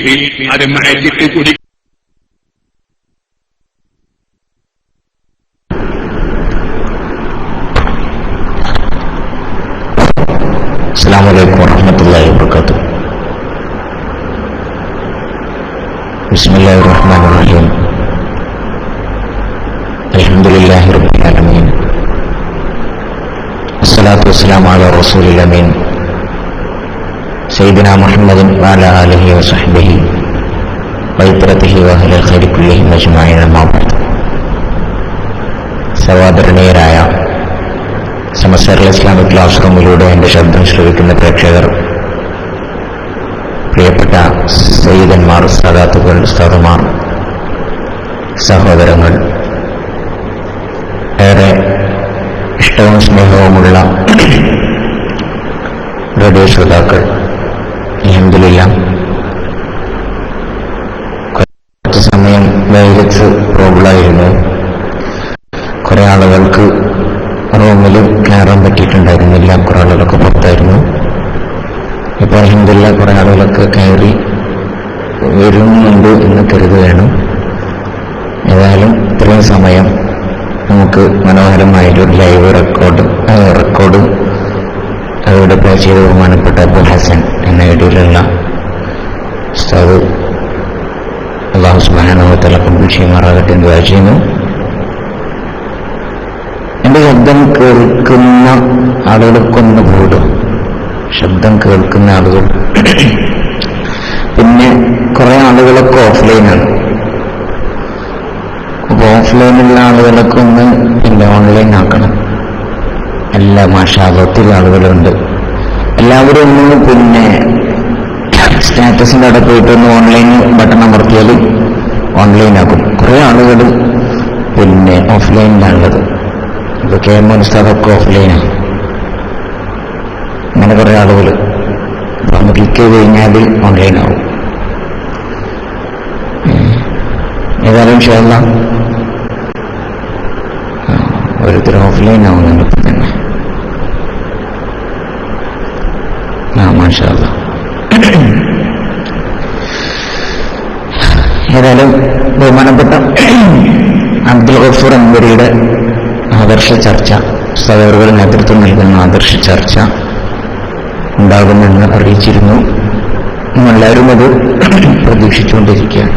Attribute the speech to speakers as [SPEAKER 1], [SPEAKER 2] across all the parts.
[SPEAKER 1] അത് മയച്ചിട്ട് കുടി.
[SPEAKER 2] അസ്സലാമു അലൈക്കും വറഹ്മത്തുള്ളാഹി വബറകാതുഹു. ബിസ്മില്ലാഹിർ റഹ്മാനിർ റഹീം. അൽഹംദുലില്ലാഹി റബ്ബിൽ ആലമീൻ. അസ്സലാത്തു വസ്സലാമു അലാ റസൂലിൽ അമീൻ സയ്യിദിനാ മുഹമ്മദിൻ വഅലാ ആലിഹി വസഹ്ബിഹി വഇത്രതിഹി വഅഹ്ലിൽ ഖൈരി കുല്ലിഹിം അജ്മഈൻ. അമ്മാ ബഅദ്. സഹോദരനീയരായ സമസ്ത ഇസ്ലാമിക് ക്ലാസ് റൂമിലൂടെ എന്റെ ശബ്ദം ശ്രവിക്കുന്ന പ്രേക്ഷകർ, പ്രിയപ്പെട്ട സയ്യിദന്മാർ, സാദാത്തുകൾ, ഉസ്താദുമാർ, സഹോദരങ്ങൾ, ഏറെ ഇഷ്ടവും സ്നേഹവുമുള്ള റേഡിയോ ശ്രോതാക്കൾ, അൽഹംദുലില്ലാഹ് കുറച്ച് സമയം വൈദ്യുതി പ്രോബ്ലമായിരുന്നു. കുറെ ആളുകൾക്ക് റൂമിൽ കയറാൻ പറ്റിയിട്ടുണ്ടായിരുന്നില്ല. കുറെ ആളുകളൊക്കെ പുറത്തായിരുന്നു. ഇപ്പോൾ അൽഹംദുലില്ലാഹ് കുറെ ആളുകളൊക്കെ കയറി വരുന്നുണ്ട് എന്ന് കരുതുകയാണ്. ഏതായാലും ഇത്രയും സമയം നമുക്ക് മനോഹരമായൊരു ലൈവ് റെക്കോർഡ് അവിടെ പ്ലേ ചെയ്ത് ബഹുമാനപ്പെട്ട അബ്ദുൽ ഹസൻ എന്ന ഇടയിലുള്ള ഉസ്താദ് അല്ലാഹു സുബ്ഹാനഹു വ തആല കബൂൽ ചെയ്യുമാറാകട്ടെ എന്ന് ദുആ ചെയ്യുന്നു. എന്റെ ശബ്ദം കേൾക്കുന്ന ആളുകൾക്കൊന്ന് കൂടും. ശബ്ദം കേൾക്കുന്ന ആളുകൾ, പിന്നെ കുറെ ആളുകളൊക്കെ ഓഫ്ലൈനാണ്. അപ്പൊ ഓഫ്ലൈനുള്ള ആളുകളൊക്കെ ഒന്ന് പിന്നെ ഓൺലൈൻ ആക്കണം. എല്ലാ മാഷാഅല്ലാഹ് ഒത്തിരി ആളുകളുണ്ട്. എല്ലാവരും ഒന്ന് പിന്നെ സ്റ്റാറ്റസിന്റെ അവിടെ പോയിട്ടൊന്ന് ഓൺലൈൻ ബട്ടൺ അമർത്തിയാൽ ഓൺലൈൻ ആക്കും. കുറെ ആളുകൾ പിന്നെ ഓഫ്ലൈനിലാണുള്ളത്. ഇപ്പൊ KM ഉസ്താദൊക്കെ ഓഫ്ലൈനാണ്. അങ്ങനെ കുറെ ആളുകൾ ഒന്ന് ക്ലിക്ക് ചെയ്ത് കഴിഞ്ഞാൽ ഓൺലൈൻ ആവും. ഏതായാലും ഇൻഷാ അല്ലാഹ് ഓരോരുത്തർ ഓഫ്ലൈൻ ആവുന്നുണ്ട് ഇപ്പൊ തന്നെ. മാഷാ അല്ലാഹ്. ഏതായാലും ബഹുമാനപ്പെട്ട അബ്ദുൽ ഗഫൂർ അൻവരിയുടെ ആദർശ ചർച്ച, സഹോദരങ്ങൾ നേതൃത്വം നൽകുന്ന ആദർശ ചർച്ച ഉണ്ടാകുമെന്ന് അറിയിച്ചിരുന്നു. നമ്മളെല്ലാവരും അത് പ്രതീക്ഷിച്ചുകൊണ്ടിരിക്കുകയാണ്.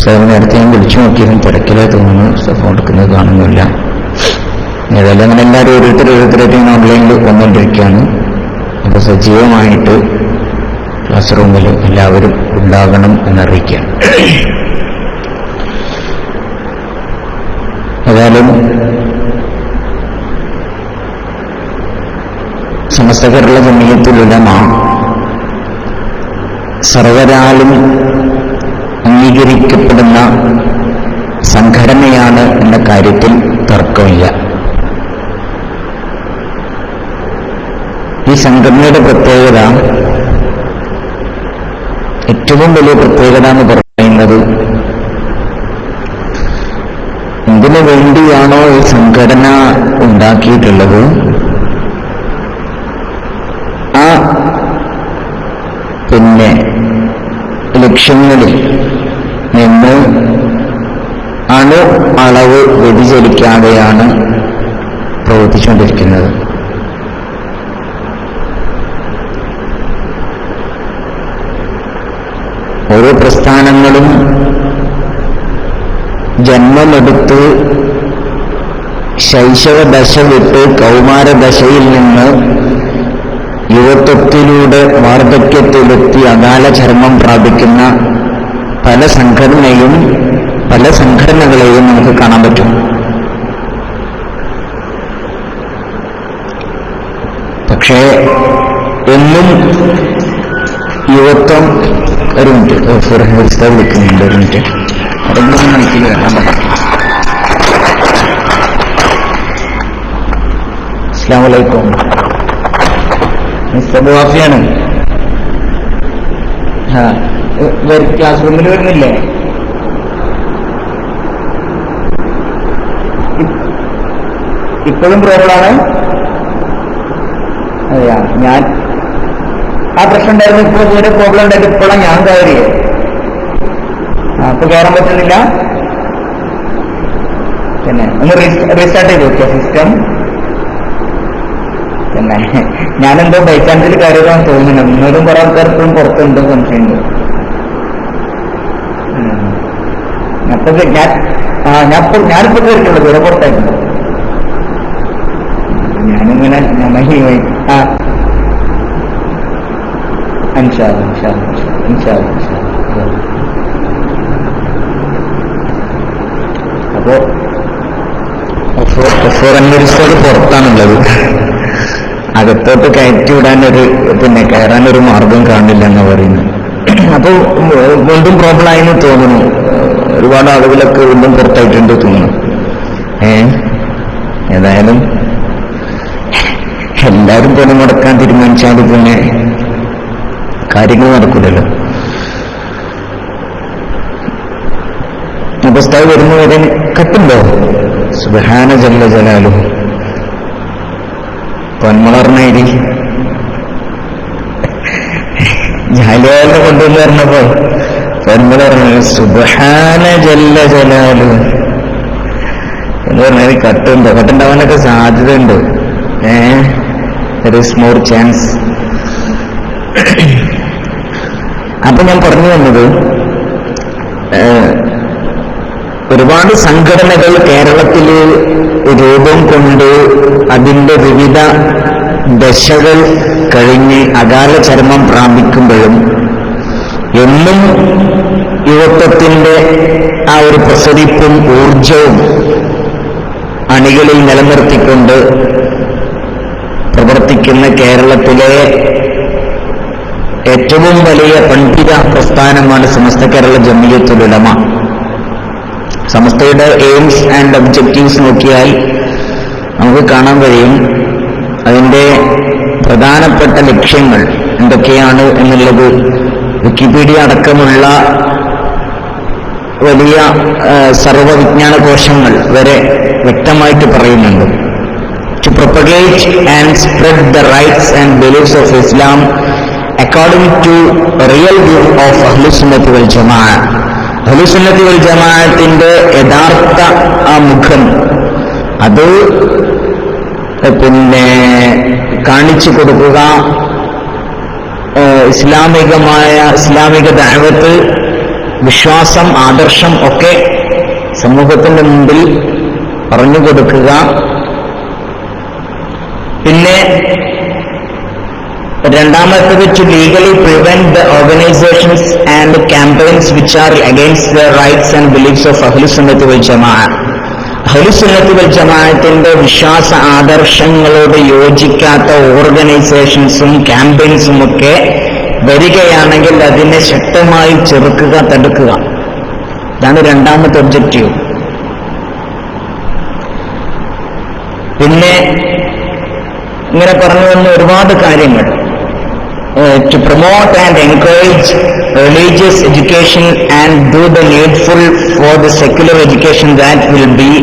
[SPEAKER 2] സാറിന് നേരത്തെ ഞാൻ വിളിച്ചു നോക്കിയതും തിരക്കിലായി തോന്നുന്നു. ഫോൺ എടുക്കുന്നത് കാണുന്നില്ല. ഏതായാലും അങ്ങനെ എല്ലാവരും ഓരോരുത്തരായിട്ട് ഓൺലൈനിൽ വന്നുകൊണ്ടിരിക്കുകയാണ്. അപ്പൊ സജീവമായിട്ട് ക്ലാസ് റൂമിൽ എല്ലാവരും ഉണ്ടാകണം എന്നറിയിക്കുകയാണ്. ഏതായാലും സമസ്ത കേരള ജമിയത്തുൽ ഉലമ സർവരാലും അംഗീകരിക്കപ്പെടുന്ന സംഘടനയാണ് എന്ന കാര്യത്തിൽ തർക്കമില്ല. ഈ സംഘടനയുടെ പ്രത്യേകത, ഏറ്റവും വലിയ പ്രത്യേകത എന്ന് പറയുന്നത്, എന്തിനു വേണ്ടിയാണോ ഈ സംഘടന ഉണ്ടാക്കിയിട്ടുള്ളത് ആ പിന്നെ ലക്ഷ്യങ്ങളിൽ നിന്ന് അണു അളവ് വ്യതിചലിക്കാതെയാണ് പ്രവർത്തിച്ചുകൊണ്ടിരിക്കുന്നത്. ഓരോ പ്രസ്ഥാനങ്ങളും ജന്മമെടുത്ത് ശൈശവദശ വിട്ട് കൗമാരദശയിൽ നിന്ന് യുവത്വത്തിലൂടെ വാർദ്ധക്യത്തിലെത്തി അകാല ചർമ്മം പ്രാപിക്കുന്ന പല സംഘടനകളെയും നമുക്ക് കാണാൻ പറ്റും. പക്ഷേ എന്നും യുവത്വം, ഒരു മിനിറ്റ് വിളിക്കുന്നുണ്ട്, ഒരു മിനിറ്റ് അതൊന്നും മണിക്കില്ല. അസ്സലാമു അലൈക്കും. മിസ്റ്റർ ബുവാഫിയാണ്. ക്ലാസ് റൂമിൽ വരുന്നില്ലേ? ഇപ്പോഴും പ്രോബ്ലമാണ്. അതെയാ, ഞാൻ ആ പ്രശ്നം ഉണ്ടായിരുന്നു. ഇപ്പോൾ ഒരു പ്രോബ്ലം ഉണ്ടായിട്ട് ഇപ്പോഴാണ് ഞാൻ കയറിയത്. അപ്പൊ കയറാൻ പറ്റുന്നില്ല. പിന്നെ ഒന്ന് റീസ്റ്റാർട്ട് ചെയ്ത് നോക്കിയ സിസ്റ്റം. പിന്നെ ഞാനെന്തോ ബൈ ചാൻസിൽ കയറിയതാണെന്ന് തോന്നുന്നു. ഇന്നോടും കുറെ ആൾക്കാർക്കും പുറത്തുണ്ട് സംശയമുണ്ട്. അപ്പൊ ഞാനിപ്പോ കയറിയിട്ടുള്ളൂ, ദൂരെ പുറത്തായിട്ടുണ്ട്. ഞാനിങ്ങനെ അപ്പോ അന്വേഷിച്ചത് പുറത്താണുള്ളത്. അകത്തോട്ട് കയറ്റി വിടാനൊരു പിന്നെ കയറാനൊരു മാർഗം കാണില്ല എന്ന് പറയുന്നു. അപ്പൊ വീണ്ടും പ്രോബ്ലം ആയെന്ന് തോന്നുന്നു. ഒരുപാട് ആളുകളൊക്കെ വീണ്ടും പുറത്തായിട്ടുണ്ട് തോന്നുന്നു. ഏതായാലും എല്ലാവരും പണി മുടക്കാൻ തീരുമാനിച്ചാൽ പിന്നെ കാര്യങ്ങൾ നടക്കൂലല്ലോ. പുസ്തകം വരുന്ന വരെ കട്ടുണ്ടോ? സുബ്ഹാന ജല്ല ജലാലുഹു. പൊന്മളർന്നേരി ജാലിയാലിനെ കൊണ്ടുവന്ന് പറഞ്ഞപ്പോ പൊന്മളർന്ന സുബ്ഹാന ജല്ല ജലാലുഹു എന്ന് പറഞ്ഞാൽ കട്ടുണ്ടോ? കട്ടുണ്ടാവാനൊക്കെ സാധ്യതയുണ്ട്. there is more chance. അപ്പൊ ഞാൻ പറഞ്ഞു വന്നത്, ഒരുപാട് സംഘടനകൾ കേരളത്തിൽ രൂപം കൊണ്ട് അതിന്റെ വിവിധ ദശകൾ കഴിഞ്ഞ് അകാല ചരമം പ്രാപിക്കുമ്പോഴും എന്നും യുവത്വത്തിന്റെ ആ ഒരു പ്രസരിപ്പും ഊർജവും അണികളിൽ നിലനിർത്തിക്കൊണ്ട് പ്രവർത്തിക്കുന്ന കേരളത്തിലെ ഏറ്റവും വലിയ പണ്ഡിത പ്രസ്ഥാനമാണ് സമസ്ത കേരള ജംഇയ്യത്തുൽ ഉലമ. സമസ്തയുടെ എയിംസ് ആൻഡ് ഒബ്ജക്റ്റീവ്സ് നോക്കിയാൽ നമുക്ക് കാണാൻ കഴിയും അതിന്റെ പ്രധാനപ്പെട്ട ലക്ഷ്യങ്ങൾ എന്തൊക്കെയാണ് എന്നുള്ളത് വിക്കിപീഡിയ അടക്കമുള്ള വലിയ സർവവിജ്ഞാന കോശങ്ങൾ വരെ വ്യക്തമായിട്ട് പറയുന്നുണ്ട്. To propagate and spread the rights and beliefs of Islam according to a real view of Ahlus Sunnah wal Jama'ah. Ahlus Sunnah wal Jama'ahത്തിന്റെ യഥാർത്ഥ ആ മുഖം അത് പിന്നെ കാണിച്ചു കൊടുക്കുക, ഇസ്ലാമിക ദഅവത്ത്, വിശ്വാസം, ആദർശം ഒക്കെ സമൂഹത്തിന്റെ മുമ്പിൽ പറഞ്ഞു കൊടുക്കുക. പിന്നെ രണ്ടാമത്തേത് to legally prevent the organizations and campaigns which are against the rights and beliefs of Ahlus Sunnah wal Jama'ah. Ahlus Sunnah wal Jama'ahത്തിന്റെ വിശ്വാസ ആദർശങ്ങളോട് യോജിക്കാത്ത ഓർഗനൈസേഷൻസും ക്യാമ്പയിൻസും ഒക്കെ വരികയാണെങ്കിൽ അതിനെ ശക്തമായി ചെറുക്കുക, തടുക്കുക. ഇതാണ് രണ്ടാമത്തെ ഒബ്ജക്റ്റീവ്. പിന്നെ ഇങ്ങനെ പറഞ്ഞു വന്ന ഒരുപാട് കാര്യങ്ങൾ. To promote and encourage religious education and do the needful for the secular education that will be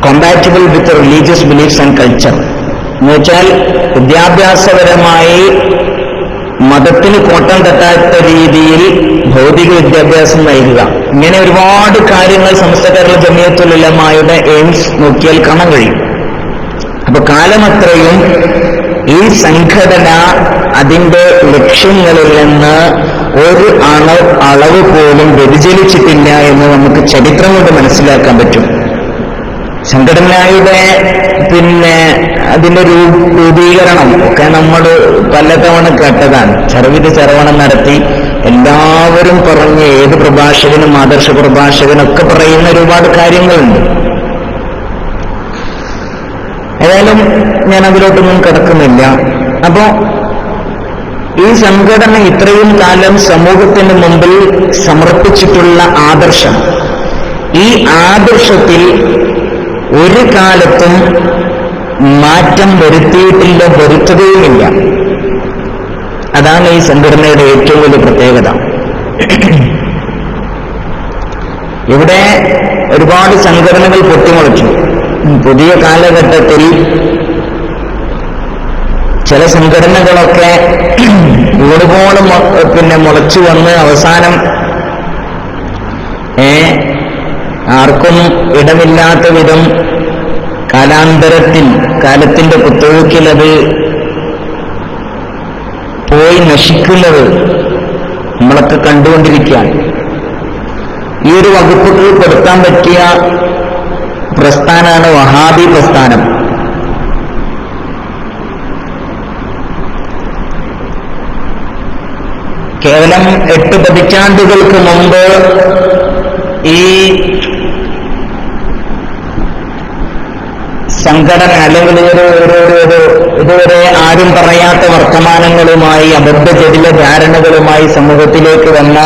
[SPEAKER 2] compatible with the religious beliefs and culture. എന്നുവെച്ചാൽ വിദ്യാഭ്യാസപരമായി മതത്തിന് കോട്ടം തട്ടാത്ത രീതിയിൽ ഭൗതിക വിദ്യാഭ്യാസം നൽകുക. ഇങ്ങനെ ഒരുപാട് കാര്യങ്ങൾ സമസ്ത കേരള ജംഇയ്യത്തുൽ ഉലമായുടെ എയിംസ് നോക്കിയാൽ കാണാൻ കഴിയും. അപ്പൊ കാലമത്രയും ഈ സംഘടന അതിന്റെ ലക്ഷ്യങ്ങളിൽ നിന്ന് ഒരു അളവ് പോലും വ്യതിചലിച്ചിട്ടില്ല എന്ന് നമുക്ക് ചരിത്രം കൊണ്ട് മനസ്സിലാക്കാൻ പറ്റും. സംഘടനയുടെ പിന്നെ അതിന്റെ രൂപീകരണം ഒക്കെ നമ്മൾ പലതവണ കേട്ടതാണ്. ചരവണം നടത്തി എല്ലാവരും പറഞ്ഞ് ഏത് പ്രഭാഷകനും ആദർശ പ്രഭാഷകനൊക്കെ പറയുന്ന ഒരുപാട് കാര്യങ്ങളുണ്ട്. ഏതായാലും ഞാൻ അതിലോട്ടൊന്നും കിടക്കുന്നില്ല. അപ്പോ ഈ സംഘടന ഇത്രയും കാലം സമൂഹത്തിന് മുമ്പിൽ സമർപ്പിച്ചിട്ടുള്ള ആദർശം, ഈ ആദർശത്തിൽ ഒരു കാലത്തും മാറ്റം വരുത്തിയിട്ടില്ല, വരുത്തുകയുമില്ല. അതാണ് ഈ സംഘടനയുടെ ഏറ്റവും വലിയ പ്രത്യേകത. ഇവിടെ ഒരുപാട് സംഘടനകൾ പൊട്ടിമുളച്ചു. പുതിയ കാലഘട്ടത്തിൽ ചില സംഘടനകളൊക്കെ ഒരുപാട് മുളച്ചു വന്ന് അവസാനം ആർക്കും ഇടമില്ലാത്ത വിധം കാലത്തിന്റെ കുത്തൊഴുക്കിലത് പോയി നശിക്കുന്നത് നമ്മളൊക്കെ കണ്ടുകൊണ്ടിരിക്കുകയാണ്. ഈ ഒരു വകുപ്പുകൾ പെടുത്താൻ പറ്റിയ പ്രസ്ഥാനമാണ് വഹാബി പ്രസ്ഥാനം. കേവലം 8 പതിറ്റാണ്ടുകൾക്ക് മുമ്പ് ഈ സംഘടന അല്ലെങ്കിൽ ഇതുവരെ ആരും പറയാത്ത വർത്തമാനങ്ങളുമായി അബദ്ധജടില ധാരണകളുമായി സമൂഹത്തിലേക്ക് വന്ന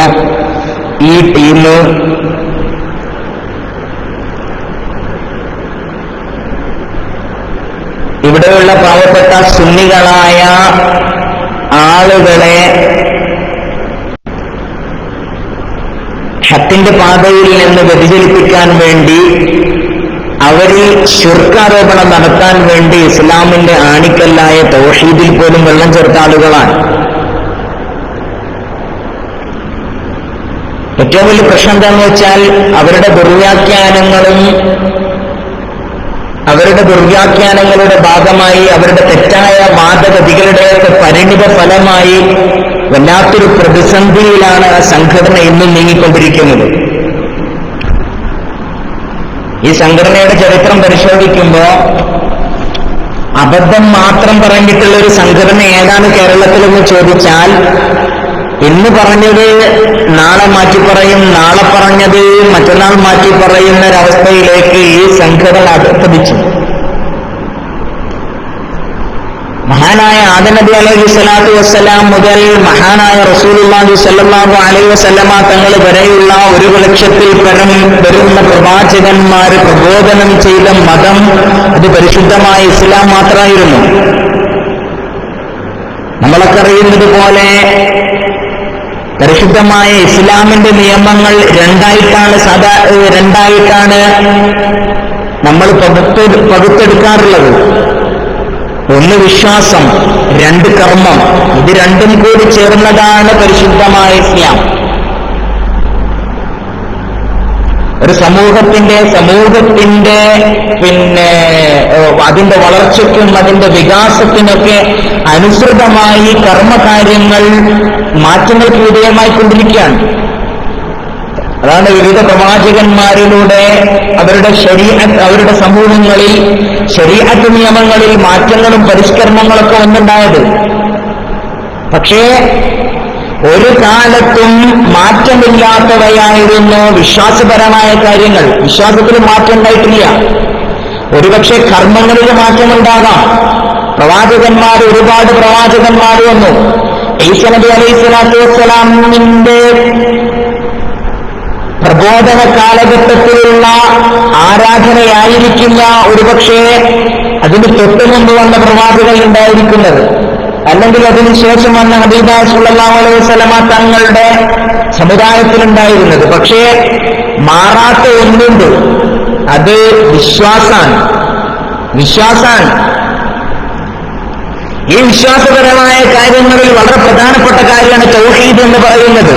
[SPEAKER 2] ഈ ടീം ഇവിടെയുള്ള പാവപ്പെട്ട സുന്നികളായ ആളുകളെ ഹക്കിന്റെ പാതയിൽ നിന്ന് വ്യതിചലിപ്പിക്കാൻ വേണ്ടി, അവരിൽ ശിർക്കാരോപണം നടത്താൻ വേണ്ടി ഇസ്ലാമിന്റെ ആണിക്കല്ലായ തൗഹീദിൽ പോലും വെള്ളം ചേർത്ത ആളുകളാണ്. ഏറ്റവും വലിയ പ്രശ്നം എന്താണെന്ന് വെച്ചാൽ അവരുടെ ദുർവ്യാഖ്യാനങ്ങളുടെ ഭാഗമായി അവരുടെ തെറ്റായ വാദഗതികളുടെയൊക്കെ പരിണിത ഫലമായി വല്ലാത്തൊരു പ്രതിസന്ധിയിലാണ് ആ സംഘടന ഇന്നും നീങ്ങിക്കൊണ്ടിരിക്കുന്നത്. ഈ സംഘടനയുടെ ചരിത്രം പരിശോധിക്കുമ്പോൾ അബദ്ധം മാത്രം പറഞ്ഞിട്ടുള്ള ഒരു സംഘടന ഏതാണ് കേരളത്തിലെന്ന് ചോദിച്ചാൽ, ഇന്ന് പറഞ്ഞത് നാളെ മാറ്റി പറയും, നാളെ പറഞ്ഞത് മറ്റന്നാൾ മാറ്റി പറയുന്ന ഒരവസ്ഥയിലേക്ക് ഈ സംഘടന അധപ്പതിച്ചു. മഹാനായ ആദം നബി അലൈഹി സ്വലാത്തു വസ്സലാം മുതൽ മഹാനായ റസൂലുള്ളാഹി സ്വല്ലല്ലാഹു അലൈഹി വസല്ലമ തങ്ങൾ വരെയുള്ള 1 ലക്ഷത്തിൽ പരം വരുന്ന പ്രവാചകന്മാര് പ്രബോധനം ചെയ്ത മതം അത് പരിശുദ്ധമായ ഇസ്ലാം മാത്രമായിരുന്നു. നമ്മളൊക്കെ അറിയുന്നത് പോലെ പരിശുദ്ധമായ ഇസ്ലാമിന്റെ നിയമങ്ങൾ രണ്ടായിട്ടാണ് നമ്മൾ പകുത്തെടുക്കാറുള്ളത്. 1 വിശ്വാസം, 2 കർമ്മം. ഇത് രണ്ടും കൂടി ചേർന്നതാണ് പരിശുദ്ധമായ ഇസ്ലാം. ഒരു സമൂഹത്തിന്റെ അതിന്റെ വളർച്ചയ്ക്കും അതിന്റെ വികാസത്തിനൊക്കെ അനുസൃതമായി കർമ്മകാര്യങ്ങൾ മാറ്റങ്ങൾക്ക് വിധേയമായിക്കൊണ്ടിരിക്കുകയാണ്. അതാണ് വിവിധ പ്രവാചകന്മാരിലൂടെ അവരുടെ സമൂഹങ്ങളിൽ ശരീഅത്ത് നിയമങ്ങളിൽ മാറ്റങ്ങളും പരിഷ്കരണങ്ങളൊക്കെ വന്നുണ്ടായത്. പക്ഷേ ഒരു കാലത്തും മാറ്റമില്ലാത്തവയായിരുന്നു വിശ്വാസപരമായ കാര്യങ്ങൾ. വിശ്വാസത്തിൽ മാറ്റം ഉണ്ടായിട്ടില്ല. ഒരുപക്ഷെ കർമ്മങ്ങളിൽ മാറ്റമുണ്ടാകാം. ഒരുപാട് പ്രവാചകന്മാർ വന്നു. ഈസാ നബി അലൈഹി സ്വലാത്തു വസ്സലാമിന്റെ പ്രബോധന കാലഘട്ടത്തിലുള്ള ആരാധനയായിരിക്കില്ല ഒരുപക്ഷെ അതിന് തൊട്ടു മുമ്പ് വന്ന പ്രവാചകൻ ഉണ്ടായിരിക്കുന്നത്, അല്ലെങ്കിൽ അതിനുശേഷം വന്ന ഹബീബായ സല്ലല്ലാഹു അലൈഹി വസല്ലമ തങ്ങളുടെ സമുദായത്തിലുണ്ടായിരുന്നത്. പക്ഷേ മാറാത്ത ഒന്നുണ്ട്, അത് വിശ്വാസാണ്. ഈ വിശ്വാസപരമായ കാര്യങ്ങളിൽ വളരെ പ്രധാനപ്പെട്ട കാര്യമാണ് തൗഹീദ് എന്ന് പറയുന്നത്,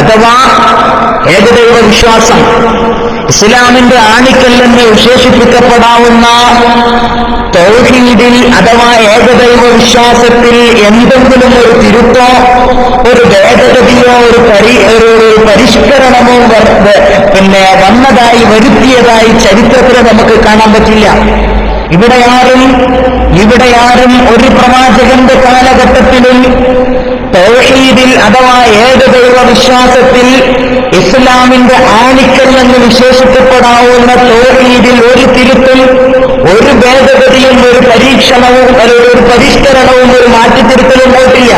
[SPEAKER 2] അഥവാ ഏകദൈവ വിശ്വാസം. ഇസ്ലാമിന്റെ ആണിക്കല്ലെന്ന് വിശേഷിപ്പിക്കപ്പെടാവുന്ന തൗഹീദിൽ അഥവാ ഏകദൈവ വിശ്വാസത്തിൽ എന്തെങ്കിലും ഒരു തിരുത്തോ ഒരു ഭേദഗതിയോ ഒരു പരിഷ്കരണമോ വന്നതായി വരുത്തിയതായി ചരിത്രത്തിൽ നമുക്ക് കാണാൻ പറ്റില്ല. ഇവിടെയാരും ഒരു പ്രവാചകന്റെ കാലഘട്ടത്തിലും തൗഹീദിൽ അഥവാ ഏകദൈവ വിശ്വാസത്തിൽ ഇസ്ലാമിന്റെ ആണിക്കൽ എന്ന് വിശേഷിക്കപ്പെടാവുന്ന തൗഹീദിൽ ഒരു തിരുത്തും ഒരു ഭേദഗതിയും ഒരു പരീക്ഷണവും ഒരു പരിഷ്കരണവും ഒരു മാറ്റിത്തിരുത്തലും ഉണ്ടായിട്ടില്ല.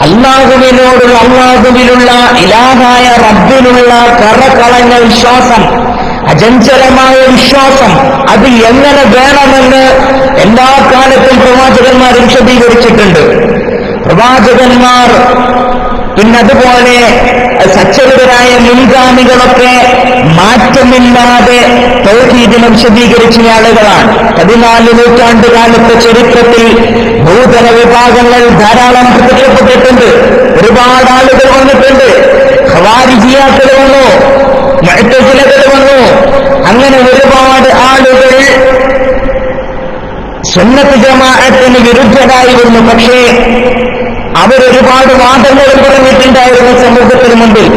[SPEAKER 2] അല്ലാഹുവിലുള്ള ഇലാഹായ റബ്ബിനുള്ള കറകളഞ്ഞ വിശ്വാസം, അചഞ്ചലമായ വിശ്വാസം, അത് എങ്ങനെ വേണമെന്ന് എല്ലാ കാലത്തും പ്രവാചകന്മാർ വിശദീകരിച്ചിട്ടുണ്ട്. പ്രവാചകന്മാർ പിന്നതുപോലെ സച്ചരിതരായ മുൻഗാമികളൊക്കെ മാറ്റമില്ലാതെ തൗഹീദിനെ വിശദീകരിച്ച ആളുകളാണ്. 14 നൂറ്റാണ്ട് കാലത്തെ ചരിത്രത്തിൽ നൂതന വിഭാഗങ്ങൾ ധാരാളം പ്രത്യക്ഷപ്പെട്ടിട്ടുണ്ട്. ഒരുപാട് ആളുകൾ വന്നിട്ടുണ്ട്. ഖവാരിജിയാക്കൾ വന്നു, മുഅ്തസിലകൾ വന്നു. അങ്ങനെ ഒരുപാട് ആളുകൾ സുന്നത്ത് ജമാഅത്തിന് വിരുദ്ധരായിരുന്നു. പക്ഷേ അവരൊരുപാട് വാദങ്ങളും പറഞ്ഞിട്ടുണ്ടായിരുന്നു സമൂഹത്തിന് മുമ്പിൽ.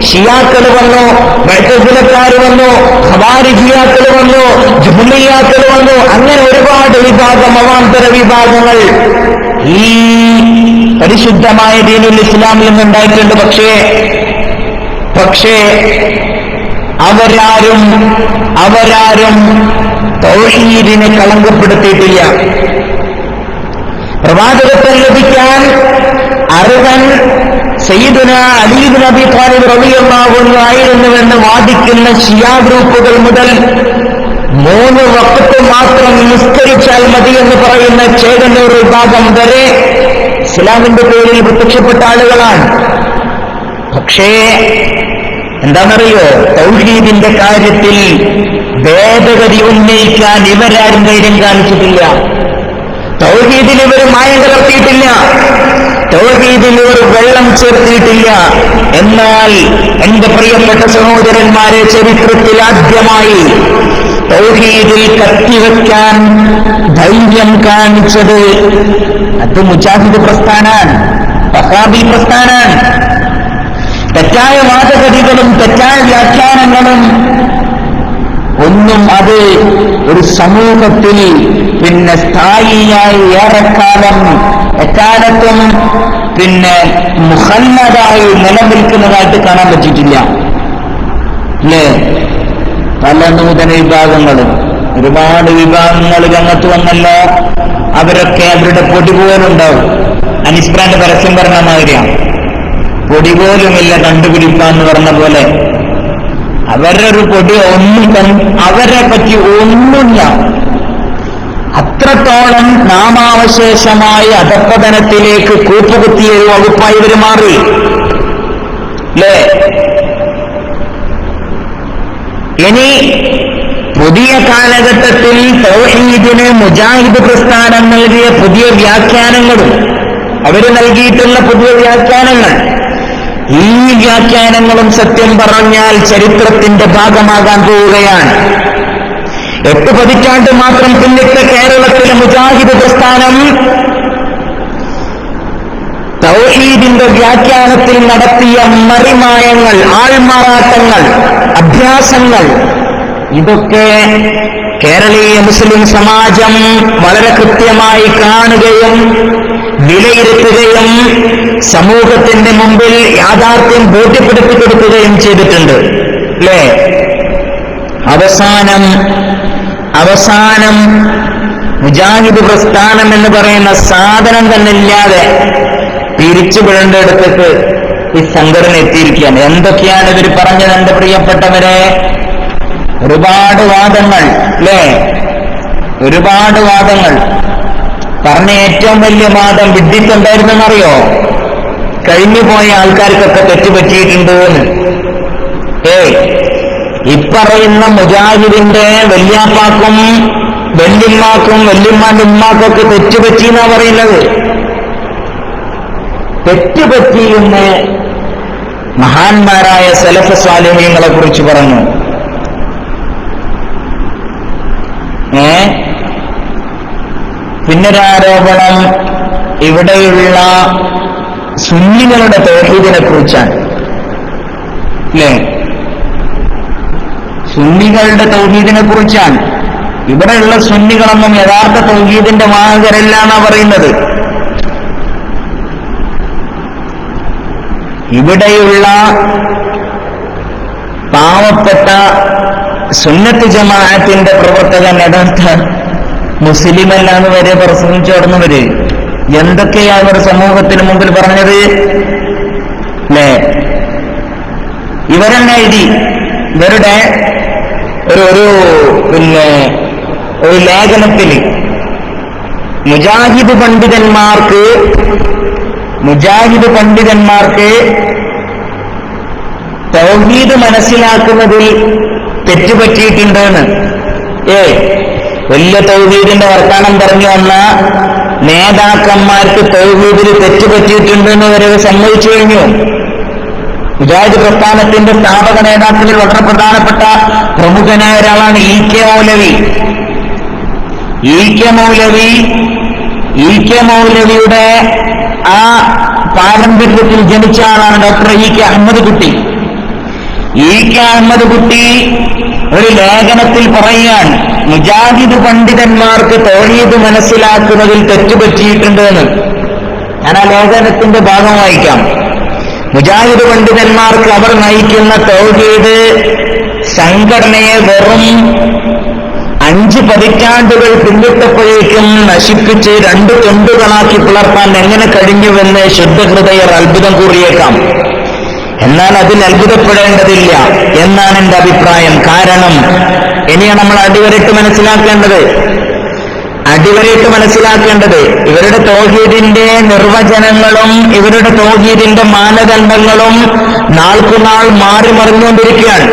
[SPEAKER 2] ഷിയാക്കൾ വന്നു, മുഅ്തസിലക്കാർ വന്നു, ഖവാരിജിയാക്കൾ വന്നു, ജഹ്മിയ്യാക്കൾ വന്നു. അങ്ങനെ ഒരുപാട് വിഭാഗം, അവാന്തര വിഭാഗങ്ങൾ ഈ പരിശുദ്ധമായ ദീനുൽ ഇസ്ലാമിൽ നിന്നുണ്ടായിട്ടുണ്ട്. പക്ഷേ അവരാരും തൗഹീദിനെ കളങ്കപ്പെടുത്തിയിട്ടില്ല. പ്രവാചകത്വം ലഭിക്കാൻ അർഹൻ സയ്യിദുന അലി ഇബ്നു അബീ ത്വാലിബ് റളിയല്ലാഹു അൻഹു ആയിരുന്നുവെന്ന് വാദിക്കുന്ന ഷിയാ ഗ്രൂപ്പുകൾ മുതൽ 3 വഖ്ത് മാത്രം നിസ്കരിച്ചാൽ മതി എന്ന് പറയുന്ന ചേകന്നൂർ വിഭാഗം വരെ ഇസ്ലാമിന്റെ പേരിൽ പ്രത്യക്ഷപ്പെട്ട ആളുകളാണ്. പക്ഷേ എന്താണെന്നറിയോ, തൗഹീദിന്റെ കാര്യത്തിൽ ഭേദഗതി ഉന്നയിക്കാൻ ഇവരാരും ധൈര്യം കാണിച്ചിട്ടില്ല. തൗഹീദിൽ ഇവർ മായം കലർത്തിയിട്ടില്ല. തൗഹീദിൽ ഇവർ വെള്ളം ചേർത്തിയിട്ടില്ല. എന്നാൽ എന്റെ പ്രിയപ്പെട്ട സഹോദരന്മാരെ, ചരിത്രത്തിൽ ആദ്യമായി തൗഹീദിൽ കത്തിവെക്കാൻ ധൈര്യം കാണിച്ചത് അത് മുജാഹിദ് പ്രസ്ഥാനാണ്, വഹാബി പ്രസ്ഥാനാണ്. തെറ്റായ വാദഗതികളും തെറ്റായ വ്യാഖ്യാനങ്ങളും ഒന്നും അത് ഒരു സമൂഹത്തിൽ സ്ഥായിയായി ഏറെക്കാലം എക്കാലത്തും മുഖല്ലതായി നിലനിൽക്കുന്നതായിട്ട് കാണാൻ പറ്റിയിട്ടില്ല. അല്ലേ? പല നൂതന വിഭാഗങ്ങളും, ഒരുപാട് വിഭാഗങ്ങൾ രംഗത്ത് വന്നല്ലോ. അവരൊക്കെ അവരുടെ പൊടി പോലുണ്ടാവും. അനിസ്ബ്രാന്റെ പരസ്യം പറഞ്ഞ മാതിരിയാണ്. പൊടി പോലുമില്ല കണ്ടുപിടിപ്പാന്ന് പറഞ്ഞ പോലെ അവരുടെ ഒരു പൊടി അവരെ പറ്റി ഒന്നുമില്ല. അത്രത്തോളം നാമാവശേഷമായി അധപ്പതനത്തിലേക്ക് കൂപ്പുകുത്തിയ ഒരു വകുപ്പായി ഇവർ മാറി. അല്ലേ? ഇനി പുതിയ കാലഘട്ടത്തിൽ തൗഹീദിന് മുജാഹിദ് പ്രസ്ഥാനം നൽകിയ പുതിയ വ്യാഖ്യാനങ്ങളും അവര് നൽകിയിട്ടുള്ള പുതിയ വ്യാഖ്യാനങ്ങൾ, ഈ വ്യാഖ്യാനങ്ങളും സത്യം പറഞ്ഞാൽ ചരിത്രത്തിന്റെ ഭാഗമാകാൻ പോവുകയാണ്. 8 പതിറ്റാണ്ട് മാത്രം പിന്നിട്ട കേരളത്തിലെ മുജാഹിദ് പ്രസ്ഥാനം തൗഹീദിന്റെ വ്യാഖ്യാനത്തിൽ നടത്തിയ മറിമായങ്ങൾ, ആൾമാറാട്ടങ്ങൾ, അഭ്യാസങ്ങൾ, ഇതൊക്കെ കേരളീയ മുസ്ലിം സമാജം വളരെ കൃത്യമായി കാണുകയും വിലയിരുത്തുകയും സമൂഹത്തിന്റെ മുമ്പിൽ യാഥാർത്ഥ്യം ബോധ്യപ്പെടുത്തി കൊടുക്കുകയും ചെയ്തിട്ടുണ്ട്. അല്ലേ? അവസാനം മുജാഹിദ് പ്രസ്ഥാനം എന്ന് പറയുന്ന സാധനം തന്നെ ഇല്ലാതെ തിരിച്ചുവിടേണ്ടടുത്തേക്ക് ഈ സംഘടന എത്തിയിരിക്കുകയാണ്. എന്തൊക്കെയാണ് ഇവർ പറഞ്ഞത് എന്റെ പ്രിയപ്പെട്ടവരെ? ഒരുപാട് വാദങ്ങൾ, അല്ലേ? ഒരുപാട് വാദങ്ങൾ. പറഞ്ഞ ഏറ്റവും വലിയ വാദം വിഡ്ഢിത്തുണ്ടായിരുന്നെന്നറിയോ? കഴിഞ്ഞുപോയ ആൾക്കാർക്കൊക്കെ തെറ്റുപറ്റിയിട്ടുണ്ട് എന്ന്. ഇപ്പറയുന്ന മുജാഹിദിന്റെ വല്യാപ്പാക്കും വല്യമ്മാക്കും വല്യമ്മാന്റെ ഉമ്മാക്കൊക്കെ തെറ്റുപറ്റിയെന്നാ പറയുന്നത്. തെറ്റുപറ്റിയെന്ന് മഹാന്മാരായ സലഫ് സ്വാലിഹീങ്ങളെ കുറിച്ച് പറഞ്ഞു. പിന്നൊരാരോപണം ഇവിടെയുള്ള സുന്നികളുടെ തൗഹീദിനെ കുറിച്ചാണ്. അല്ലേ? സുന്നികളുടെ തൗഹീദിനെ കുറിച്ചാണ്. ഇവിടെയുള്ള സുന്നികളൊന്നും യഥാർത്ഥ തൗഹീദിന്റെ വാഹകരല്ല എന്നാ പറയുന്നത്. ഇവിടെയുള്ള പാവപ്പെട്ട സുന്നത്ത് ജമാഅത്തിന്റെ പ്രവർത്തകൻ യഥാർത്ഥ മുസ്ലിമല്ലാന്ന് വരെ പ്രസംഗിച്ചു നടന്നവര് എന്തൊക്കെയാ അവർ സമൂഹത്തിന് മുമ്പിൽ പറഞ്ഞത്? അല്ലേ? ഇവരെന്നെ എഴുതി ഇവരുടെ ഒരു ലേഖനത്തിൽ മുജാഹിദ് പണ്ഡിതന്മാർക്ക് മുജാഹിദ് പണ്ഡിതന്മാർക്ക് തൗഹീദ് മനസ്സിലാക്കുന്നതിൽ തെറ്റുപറ്റിയിട്ടുണ്ടെന്ന്. വലിയ തൗഹീദിന്റെ വർത്താനം പറഞ്ഞു വന്ന നേതാക്കന്മാർക്ക് തൗഹീദിൽ തെറ്റുപറ്റിയിട്ടുണ്ടെന്ന് വരെ സമ്മതിച്ചു കഴിഞ്ഞു. മുജാഹിദ് പ്രസ്ഥാനത്തിന്റെ സ്ഥാപക നേതാക്കളിൽ വളരെ പ്രധാനപ്പെട്ട പ്രമുഖനായ ഒരാളാണ് ഇ കെ മൗലവി. ഇ കെ മൗലവിയുടെ ആ പാരമ്പര്യത്തിൽ ജനിച്ച ആളാണ് ഡോക്ടർ ഇ കെ അഹമ്മദ് കുട്ടി. ഇ കെ അഹമ്മദ് കുട്ടി ഒരു ലേഖനത്തിൽ പറയുകയാണ്, മുജാഹിദ് പണ്ഡിതന്മാർക്ക് തൗഹീദ് മനസ്സിലാക്കുന്നതിൽ തെറ്റുപറ്റിയിട്ടുണ്ടെന്ന്. ഞാൻ ആ ലേഖനത്തിന്റെ ഭാഗം വായിക്കാം. മുജാഹിദ് പണ്ഡിതന്മാർക്ക് അവർ നയിക്കുന്ന തൗഹീദ് സംഘടനയെ വെറും 5 പതിറ്റാണ്ടുകൾ പിന്നിട്ടപ്പോഴേക്കും നശിപ്പിച്ച് 2 തുണ്ടുകളാക്കി പിളർത്താൻ എങ്ങനെ കഴിഞ്ഞുവെന്ന് ശുദ്ധഹൃദയർ അത്ഭുതം കൂറിയേക്കാം. എന്നാൽ അതിൽ അത്ഭുതപ്പെടേണ്ടതില്ല എന്നാണ് എന്റെ അഭിപ്രായം. കാരണം ഇനിയാണ് നമ്മൾ അടിവരയിട്ട് മനസ്സിലാക്കേണ്ടത് ഇവരുടെ തൗഹീദിന്റെ നിർവചനങ്ങളും ഇവരുടെ തൗഹീദിന്റെ മാനദണ്ഡങ്ങളും നാൾക്കുനാൾ മാറി മറിഞ്ഞുകൊണ്ടിരിക്കുകയാണ്.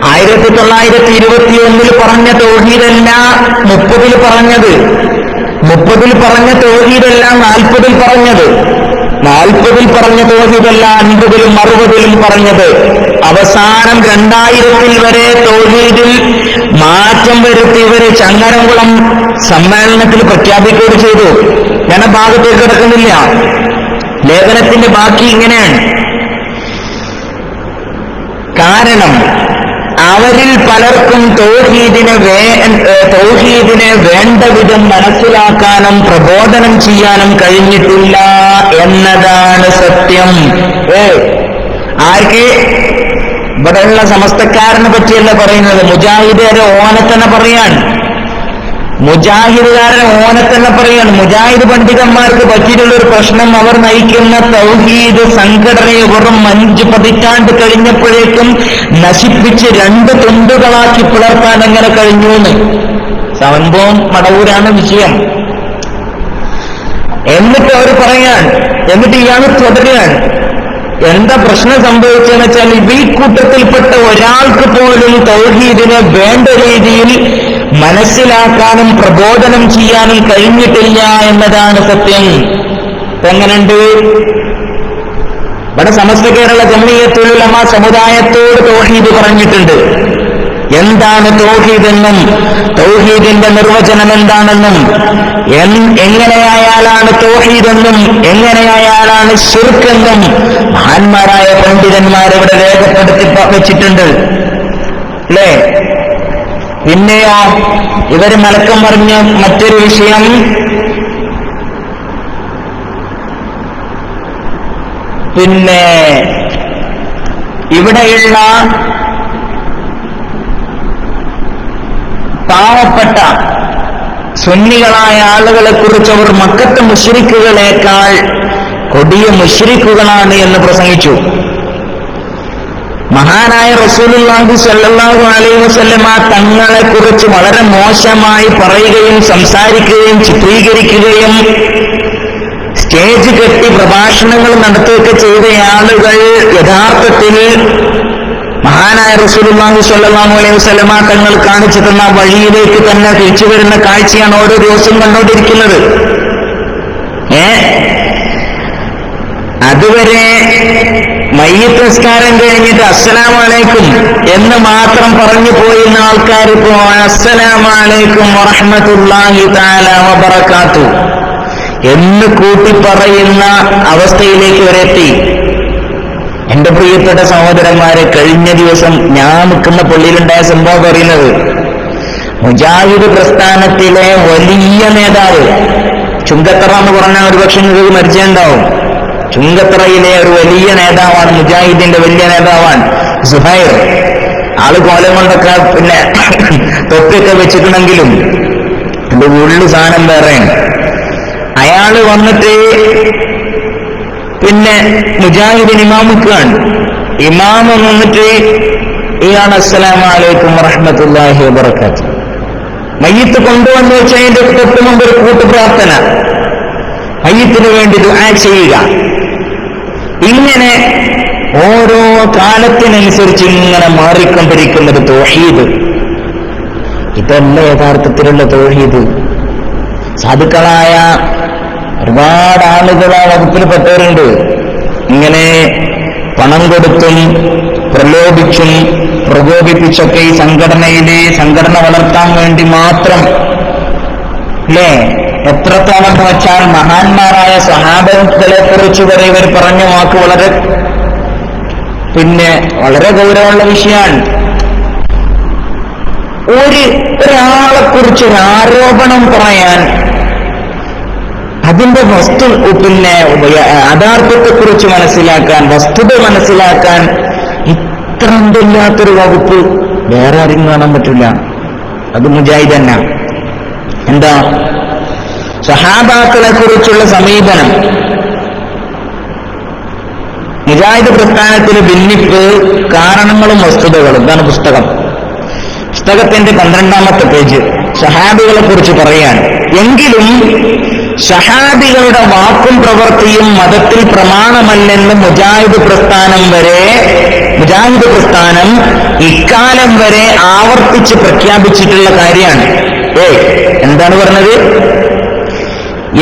[SPEAKER 2] 1921 പറഞ്ഞ തൗഹീദല്ല 30 പറഞ്ഞത്, 30 പറഞ്ഞ തൗഹീദല്ല 40 പറഞ്ഞത്, 40 പറഞ്ഞ തൗഹീദല്ല 50 60 പറഞ്ഞത്. അവസാനം 2000 വരെ തൗഹീദിൽ മാറ്റം വരുത്തി ഇവര് ചങ്ങരംകുളം സമ്മേളനത്തിൽ പ്രഖ്യാപിക്കുകയും ചെയ്തു. ഞാൻ ആ ഭാഗത്തേക്ക് കിടക്കുന്നില്ല. ലേഖനത്തിന്റെ ബാക്കി ഇങ്ങനെയാണ്. കാരണം അവരിൽ പലർക്കും തൗഹീദിനെ വേണ്ട വിധം മനസ്സിലാക്കാനും പ്രബോധനം ചെയ്യാനും കഴിഞ്ഞിട്ടില്ല എന്നതാണ് സത്യം. ആർക്ക്? ഇവിടെയുള്ള സമസ്തക്കാരനെ പറ്റിയല്ല പറയുന്നത്, മുജാഹിദുകാരെ ഓനെ തന്നെ പറയാണ്. മുജാഹിദ് പണ്ഡിതന്മാർക്ക് പറ്റിയിട്ടുള്ളൊരു പ്രശ്നം, അവർ നയിക്കുന്ന തൗഹീദ് സംഘടനയെ വെറും 5 പതിറ്റാണ്ട് കഴിഞ്ഞപ്പോഴേക്കും നശിപ്പിച്ച് 2 തുണ്ടുകളാക്കി പിളർത്താൻ എങ്ങനെ കഴിഞ്ഞു എന്ന്. സംഭവം മടവൂരാണ് വിഷയം. എന്നിട്ട് അവർ എന്നിട്ട് ഇയാൾ തുടരുകയാണ്. എന്താ പ്രശ്നം സംഭവിച്ചതെന്ന് വെച്ചാൽ, ഈ കൂട്ടത്തിൽപ്പെട്ട ഒരാൾക്ക് പോലും തൗഹീദിനെ വേണ്ട രീതിയിൽ മനസ്സിലാക്കാനും പ്രബോധനം ചെയ്യാനും കഴിഞ്ഞിട്ടില്ല എന്നതാണ് സത്യം. എങ്ങനെയുണ്ട്? ഇവിടെ സമസ്ത കേരള ജംഇയ്യത്തുൽ ഉലമ സമുദായത്തോട് തൗഹീദ് പറഞ്ഞിട്ടുണ്ട്. എന്താണ് തൗഹീദെന്നും തൗഹീദിന്റെ നിർവചനം എന്താണെന്നും എങ്ങനെയായാലാണ് തൗഹീദെന്നും എങ്ങനെയായാലാണ് ശിർക്കെന്നും മഹാന്മാരായ പണ്ഡിതന്മാരിവിടെ രേഖപ്പെടുത്തി വെച്ചിട്ടുണ്ട് അല്ലേ? പിന്നെയോ ഇവര് മലക്കം പറഞ്ഞ മറ്റൊരു വിഷയം, പിന്നെ ഇവിടെയുള്ള പാവപ്പെട്ട സുന്നികളായ ആളുകളെ കുറിച്ച് അവർ മക്കത്തെ മുശ്രിക്കുകളേക്കാൾ കൊടിയ മുശ്രിക്കുകളാണ് എന്ന് പ്രസംഗിച്ചു. മഹാനായ റസൂലുള്ളാഹി സ്വല്ലല്ലാഹു അലൈഹി വസല്ലമ തങ്ങളെ കുറിച്ച് വളരെ മോശമായി പറയുകയും സംസാരിക്കുകയും ചിത്രീകരിക്കുകയും സ്റ്റേജ് കെട്ടി പ്രഭാഷണങ്ങൾ നടത്തുകയൊക്കെ ചെയ്ത ആളുകൾ യഥാർത്ഥത്തിൽ മഹാനായ റസൂലുള്ളാഹി സ്വല്ലല്ലാഹു അലൈഹി വസല്ലമ തങ്ങൾ കാണിച്ചു തന്ന വഴിയിലേക്ക് തന്നെ തിരിച്ചു വരുന്ന കാഴ്ചയാണ് ഓരോ ദിവസവും കണ്ടുകൊണ്ടിരിക്കുന്നത്. അതുവരെ മയ്യിത്ത് നിസ്കാരം കഴിഞ്ഞിട്ട് അസ്സലാമു അലൈക്കും എന്ന് മാത്രം പറഞ്ഞു പോയിരുന്ന ആൾക്കാർ ഇപ്പോ അസ്സലാമു അലൈക്കും വറഹ്മത്തുള്ളാഹി തആല വബറകാത്തു എന്ന് കൂട്ടി പറയുന്ന അവസ്ഥയിലേക്ക് വരെ എത്തി. എന്റെ പ്രിയപ്പെട്ട സഹോദരന്മാരെ, കഴിഞ്ഞ ദിവസം ഞാൻ നിൽക്കുന്ന പള്ളിയിലുണ്ടായ സംഭവം പറയുന്നത്, മുജാഹിദ് പ്രസ്ഥാനത്തിലെ വലിയ നേതാവ്, ചുങ്കത്തറ എന്ന് പറഞ്ഞാൽ ഒരുപക്ഷെ നിങ്ങൾക്ക് പരിചയമുണ്ടാവും. ചുങ്കത്തറയിലെ ഒരു വലിയ നേതാവാണ്, മുജാഹിദിന്റെ വലിയ നേതാവാണ് സുഹൈർ. ആള് കോലം കൊണ്ടൊക്കെ പിന്നെ തൊപ്പിയൊക്കെ വെച്ചിട്ടുണ്ടെങ്കിലും എന്റെ ഉള്ളു സാധനം വേറെയാണ്. അയാള് വന്നിട്ട് പിന്നെ മുജാഹിദിന് ഇമാമുക്കാണ്. ഇമാമ വന്നിട്ട് ഇയാണ് അസ്സലാമു അലൈക്കും വറഹ്മത്തുള്ളാഹി വബറകാത്തു. മയ്യിത്ത് കൊണ്ടുവന്നു വെച്ചതിന്റെ തൊട്ട് മുമ്പ് ഒരു കൂട്ടുപ്രാർത്ഥന. മയ്യിത്തിന് വേണ്ടി ദുആ ചെയ്യുക. ഇങ്ങനെ ഓരോ കാലത്തിനനുസരിച്ച് ഇങ്ങനെ മാറിക്കൊണ്ടിരിക്കുന്നത് തൗഹീദ്. ഇതല്ല യഥാർത്ഥത്തിലുള്ള തൗഹീദ്. സാധുക്കളായ ഒരുപാട് ആളുകൾ ആ വകുപ്പിൽപ്പെട്ടവരുണ്ട്. ഇങ്ങനെ പണം കൊടുത്തും പ്രലോഭിച്ചും പ്രകോപിപ്പിച്ചൊക്കെ ഈ സംഘടന വളർത്താൻ വേണ്ടി മാത്രം, അല്ലേ? എത്രത്തോളം വെച്ചാൽ മഹാന്മാരായ സഹാബകളെ കുറിച്ച് വരെ ഇവർ പറഞ്ഞ വാക്ക് വളരെ ഗൗരവമുള്ള വിഷയമാണ്. ഒരാളെ കുറിച്ച് ഒരു ആരോപണം പറയാൻ, അതിന്റെ യഥാർത്ഥത്തെക്കുറിച്ച് മനസ്സിലാക്കാൻ, വസ്തുത മനസ്സിലാക്കാൻ ഇത്ര എന്തില്ലാത്തൊരു വകുപ്പ് വേറെ ആരും കാണാൻ പറ്റില്ല. അത് മുജാഹിദ് തന്നെ. എന്താ? സഹാബാക്കളെ കുറിച്ചുള്ള സമീപനം. മുജാഹിദ് പ്രസ്ഥാനത്തിന് ഭിന്നിപ്പ് കാരണങ്ങളും വസ്തുതകളും. ഇതാണ് പുസ്തകത്തിന്റെ 12ാമത്തെ പേജ്. സഹാബികളെ കുറിച്ച് പറയാൻ. എങ്കിലും സഹാബികളുടെ വാക്കും പ്രവൃത്തിയും മതത്തിൽ പ്രമാണമല്ലെന്ന് മുജാഹിദ് പ്രസ്ഥാനം ഇക്കാലം വരെ ആവർത്തിച്ച് പ്രഖ്യാപിച്ചിട്ടുള്ള കാര്യമാണ്. എന്താണ് പറഞ്ഞത്?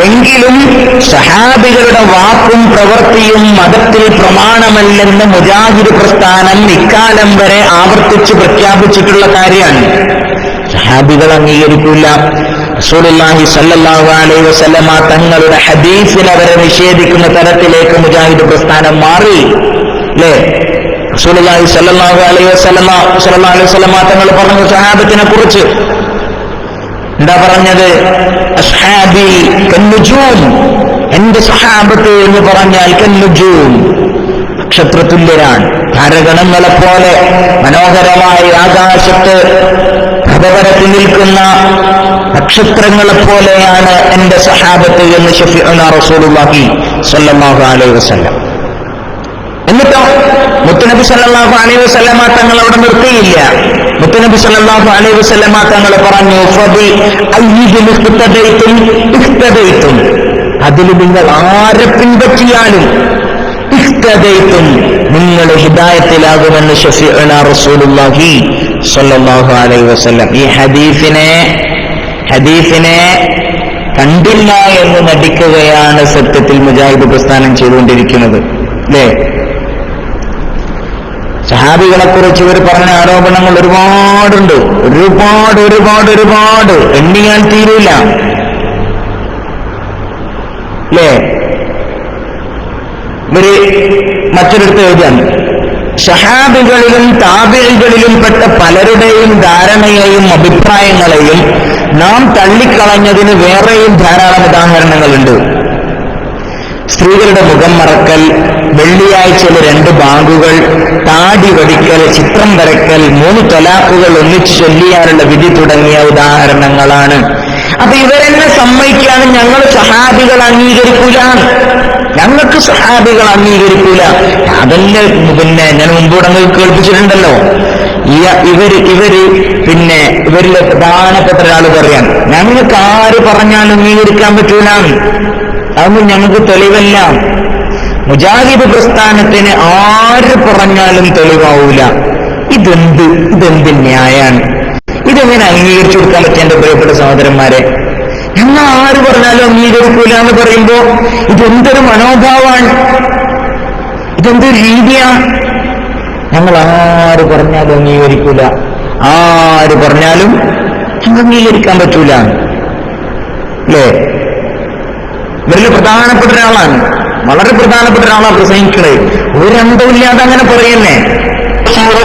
[SPEAKER 2] എങ്കിലും സഹാബികളുടെ വാക്കും പ്രവൃത്തിയും മതത്തിൽ പ്രമാണമല്ലെന്ന് മുജാഹിദ് പ്രസ്ഥാനം ഇക്കാലം വരെ ആവർത്തിച്ച് പ്രഖ്യാപിച്ചിട്ടുള്ള കാര്യമാണ്. സഹാബികൾ അംഗീകരിക്കില്ല. റസൂലുള്ളാഹി സ്വല്ലല്ലാഹു അലൈഹി വസല്ലമ തങ്ങളുടെ ഹദീസിനെ അവരെ നിഷേധിക്കുന്ന തരത്തിലേക്ക് മുജാഹിദ് പ്രസ്ഥാനം മാറി, അല്ലേ? റസൂലുള്ളാഹി സ്വല്ലല്ലാഹു അലൈഹി വസല്ലമ തങ്ങൾ പറഞ്ഞു സഹാബത്തിനെ കുറിച്ച്. എന്താ പറഞ്ഞത്? അസ്ഹാബി കന്നുജൂം, എന്റെ സഹാബത്ത് എന്ന് പറഞ്ഞാൽ കന്നുജൂം, നക്ഷത്രതുല്യരാണ്. താരഗണങ്ങളെപ്പോലെ മനോഹരമായി ആകാശത്ത് പ്രഭവരത്തിൽ നിൽക്കുന്ന നക്ഷത്രങ്ങളെപ്പോലെയാണ് എന്റെ സഹാബത്ത് എന്ന് ശഫീഉനാ റസൂലുള്ളാഹി സ്വല്ലല്ലാഹു അലൈഹി വസല്ലം. എന്നിട്ടോ മുത്തുനബി സല്ലല്ലാഹു അലൈഹി വസല്ലമ തങ്ങൾ അവിടെ നിർത്തിയില്ല. മുത്തുനബി സല്ലല്ലാഹു അലൈഹി വസല്ലമ തങ്ങൾ പറഞ്ഞു, ഫബി അയ്യിദിൻ ഇഖ്തദൈതും, അതിൽ നിങ്ങൾ ആരെ പിൻപറ്റിയാലും ഇഖ്തദൈതും, നിങ്ങൾ ഹിദായത്തിലാകുമെന്ന് ശഫീഉനാ റസൂലുള്ളാഹി സ്വല്ലല്ലാഹു അലൈഹി വസല്ലം. ഈ ഹദീസിനെ കണ്ടില്ല എന്ന് നടിക്കുകയാണ് സത്യത്തിൽ മുജാഹിദ് പ്രസ്ഥാനം ചെയ്തുകൊണ്ടിരിക്കുന്നത്, അല്ലേ? സഹാബികളെ കുറിച്ച് ഇവർ പറഞ്ഞ ആരോപണങ്ങൾ ഒരുപാടുണ്ട്. ഒരുപാട് എണ്ണിയാൽ തീരില്ല, അല്ലേ? ഇവര് മറ്റൊരിടത്ത് എഴുതാൻ, സഹാബികളിലും താബിഈകളിലും പെട്ട പലരുടെയും ധാരണയെയും അഭിപ്രായങ്ങളെയും നാം തള്ളിക്കളഞ്ഞതിന് വേറെയും ധാരാളം ഉദാഹരണങ്ങളുണ്ട്. സ്ത്രീകളുടെ മുഖം മറക്കൽ, വെള്ളിയാഴ്ചയിലെ 2 ബാങ്കുകൾ, താടി വടിക്കൽ, ചിത്രം വരക്കൽ, 3 തൊലാഖുകൾ ഒന്നിച്ചു ചൊല്ലിയാനുള്ള വിധി തുടങ്ങിയ ഉദാഹരണങ്ങളാണ്. അപ്പൊ ഇവരെന്നെ സമ്മതിക്കാണ് ഞങ്ങൾ സഹാബികൾ അംഗീകരിക്കൂല, ഞങ്ങൾക്ക് സഹാബികൾ അംഗീകരിക്കൂല. അതല്ലേ ഞാൻ മുമ്പോടെ കേൾപ്പിച്ചിട്ടുണ്ടല്ലോ. ഇവരിലെ പ്രധാനപ്പെട്ട ഒരാൾ പറയാൻ, ഞങ്ങൾക്ക് ആര് പറഞ്ഞാലും അംഗീകരിക്കാൻ പറ്റൂല, അതൊന്നും ഞങ്ങൾക്ക് തെളിവല്ല. മുജാഹിദ് പ്രസ്ഥാനത്തിന് ആര് പറഞ്ഞാലും തെളിവാവൂല. ഇതെന്ത് ന്യായാണ്? ഇതെങ്ങനെ അംഗീകരിച്ചു കൊടുക്കാൻ പറ്റിയ എന്റെ പ്രിയപ്പെട്ട സഹോദരന്മാരെ? ഞങ്ങൾ ആര് പറഞ്ഞാലും അംഗീകരിക്കൂല എന്ന് പറയുമ്പോ ഇതെന്തൊരു മനോഭാവമാണ്, ഇതെന്തൊരു രീതിയാണ്? ഞങ്ങൾ ആര് പറഞ്ഞാലും അംഗീകരിക്കൂല, ആര് പറഞ്ഞാലും ഞങ്ങൾ അംഗീകരിക്കാൻ പറ്റൂല, അല്ലേ? ഇവരിൽ പ്രധാനപ്പെട്ട ഒരാളാണ്, വളരെ പ്രധാനപ്പെട്ട ഒരാളാണ് പ്രസംഗിക്കുന്നത്. ഒരു അന്തമില്ലാതെ അങ്ങനെ പറയുന്നേ.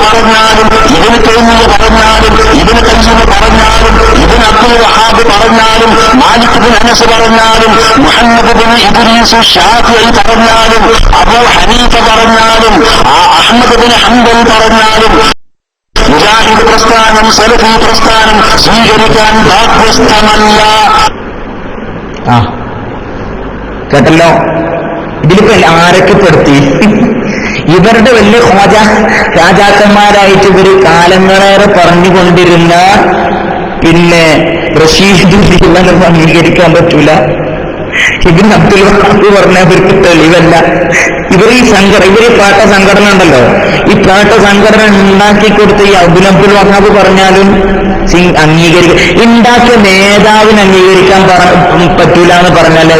[SPEAKER 3] പറഞ്ഞാലും ഇതിന് തെളിഞ്ഞത് പറഞ്ഞാലും ഇതിന് തെളിഞ്ഞത് പറഞ്ഞാലും ഇതിന് അബ്ദുൽ വഹാബ് പറഞ്ഞാലും മാലിക് ബിൻ അനസ് പറഞ്ഞാലും മുഹമ്മദ് ബിൻ ഇദ്രീസ് ശാഫിഈ പറഞ്ഞാലും അബൂ ഹനീഫ പറഞ്ഞാലും അഹ്മദ് ബിൻ ഹംബൽ പറഞ്ഞാലും മുജാഹിദ് പ്രസ്ഥാനം സലഫി പ്രസ്ഥാനം സ്വീകരിക്കാൻ ബാധ്യസ്ഥമല്ല.
[SPEAKER 2] കേട്ടല്ലോ? ഇതിലിപ്പോ ആരൊക്കെ പെടുത്തി? ഇവരുടെ വലിയ രാജാക്കന്മാരായിട്ട് ഇവര് കാലങ്ങളേറെ പറഞ്ഞുകൊണ്ടിരുന്ന റഷീദ് ജീവനം അംഗീകരിക്കാൻ പറ്റൂല, ഇബ്നു അബ്ദുൽ വഹാബ് പറഞ്ഞ അവർക്ക് തെളിവല്ല. ഇവർ ഈ പാട്ട സംഘടന ഉണ്ടല്ലോ, ഈ പാട്ട സംഘടന ഉണ്ടാക്കിക്കൊടുത്ത ഈ ഇബ്നു അബ്ദുൽ വഹാബ് പറഞ്ഞാലും ഉണ്ടാക്കിയ നേതാവിന് അംഗീകരിക്കാൻ പറ്റൂല എന്ന് പറഞ്ഞാൽ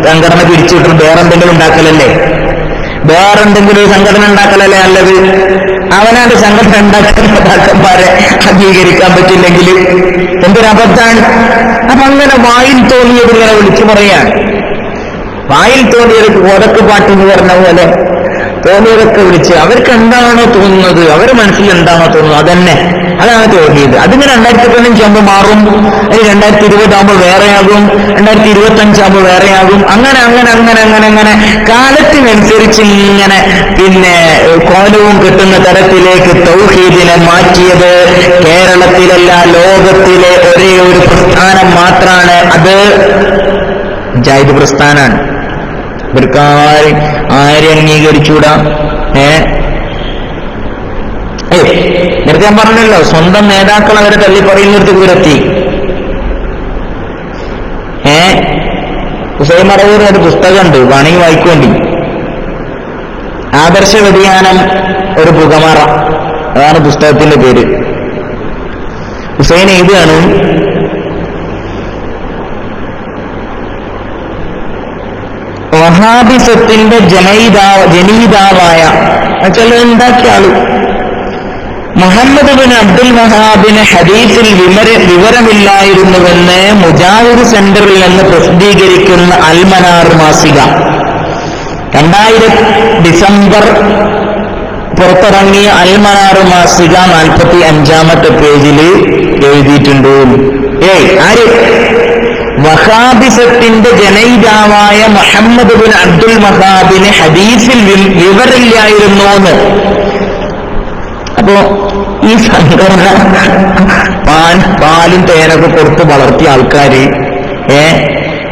[SPEAKER 2] സംഘടന പിരിച്ചുവിട്ട് വേറെന്തെങ്കിലും ഉണ്ടാക്കലല്ലേ, വേറെന്തെങ്കിലും ഒരു സംഘടന ഉണ്ടാക്കലല്ലേ നല്ലത്. അവനാണ്ട് സംഘടന ഉണ്ടാക്കുന്ന നേതാക്കന്മാരെ അംഗീകരിക്കാൻ പറ്റില്ലെങ്കിൽ എന്തൊരബദ്ധാണ്. അപ്പൊ അങ്ങനെ വായിൽ തോന്നിയത് ഇങ്ങനെ വിളിച്ചു പറയാണ്. വായിൽ തോന്നിയത് കോതക്ക് പാട്ടെന്ന് പറഞ്ഞ പോലെ തോന്നിയതൊക്കെ വിളിച്ച് അവർക്ക് എന്താണോ തോന്നുന്നത്, അവരുടെ മനസ്സിൽ എന്താണോ തോന്നുന്നത് അതന്നെ, അതാണ് തോന്നിയത്. അതിങ്ങനെ 2015 ആകുമ്പോൾ മാറും, അത് 2020 ആകുമ്പോൾ വേറെയാകും, 2025 വേറെയാകും. അങ്ങനെ കാലത്തിനനുസരിച്ച് ഇങ്ങനെ കോലവും കിട്ടുന്ന തരത്തിലേക്ക് തൗഹീദിനെ മാറ്റിയത് കേരളത്തിലല്ല, ലോകത്തിലെ ഒരേ ഒരു പ്രസ്ഥാനം മാത്രമാണ്. അത് മുജാഹിദ് പ്രസ്ഥാനാണ്. ഇവർക്ക് ആരെ അംഗീകരിച്ചൂടാ. നേരത്തെ ഞാൻ പറഞ്ഞല്ലോ, സ്വന്തം നേതാക്കൾ അവരെ തള്ളി പറയുന്നിടത്ത് ഇവരെത്തി. ഹുസൈൻ മടവൂർ ഒരു പുസ്തകമുണ്ട്, വേണമെങ്കിൽ വായിക്കേണ്ടി. ആദർശ വ്യതിയാനം ഒരു പുകമറ, അതാണ് പുസ്തകത്തിന്റെ പേര്. ഹുസൈൻ എഴുതുകയാണ്, വഹാബിസത്തിന്റെ ജനീതാവായ ഉണ്ടാക്കിയ ആള് മുഹമ്മദ് ബിൻ അബ്ദുൽ വഹാബിന് ഹദീസിൽ വിവരമില്ലായിരുന്നുവെന്ന് മുജാഹിദ് സെന്ററിൽ നിന്ന് പ്രസിദ്ധീകരിക്കുന്ന അൽമനാർ മാസിക 2000 ഡിസംബർ പുറത്തിറങ്ങിയ അൽമനാർ മാസിക 45-ാമത്തെ പേജിൽ എഴുതിയിട്ടുണ്ട്. ആര്? വഹാബിസത്തിന്റെ ജനൈതാവായ മുഹമ്മദ് ബിൻ അബ്ദുൽ വഹാബിന് ഹദീസിൽ വിവരമില്ലായിരുന്നോന്ന്. അപ്പോ ഈ സംഘടന പാലും തേനൊക്കെ കൊടുത്ത് വളർത്തിയ ആൾക്കാര്,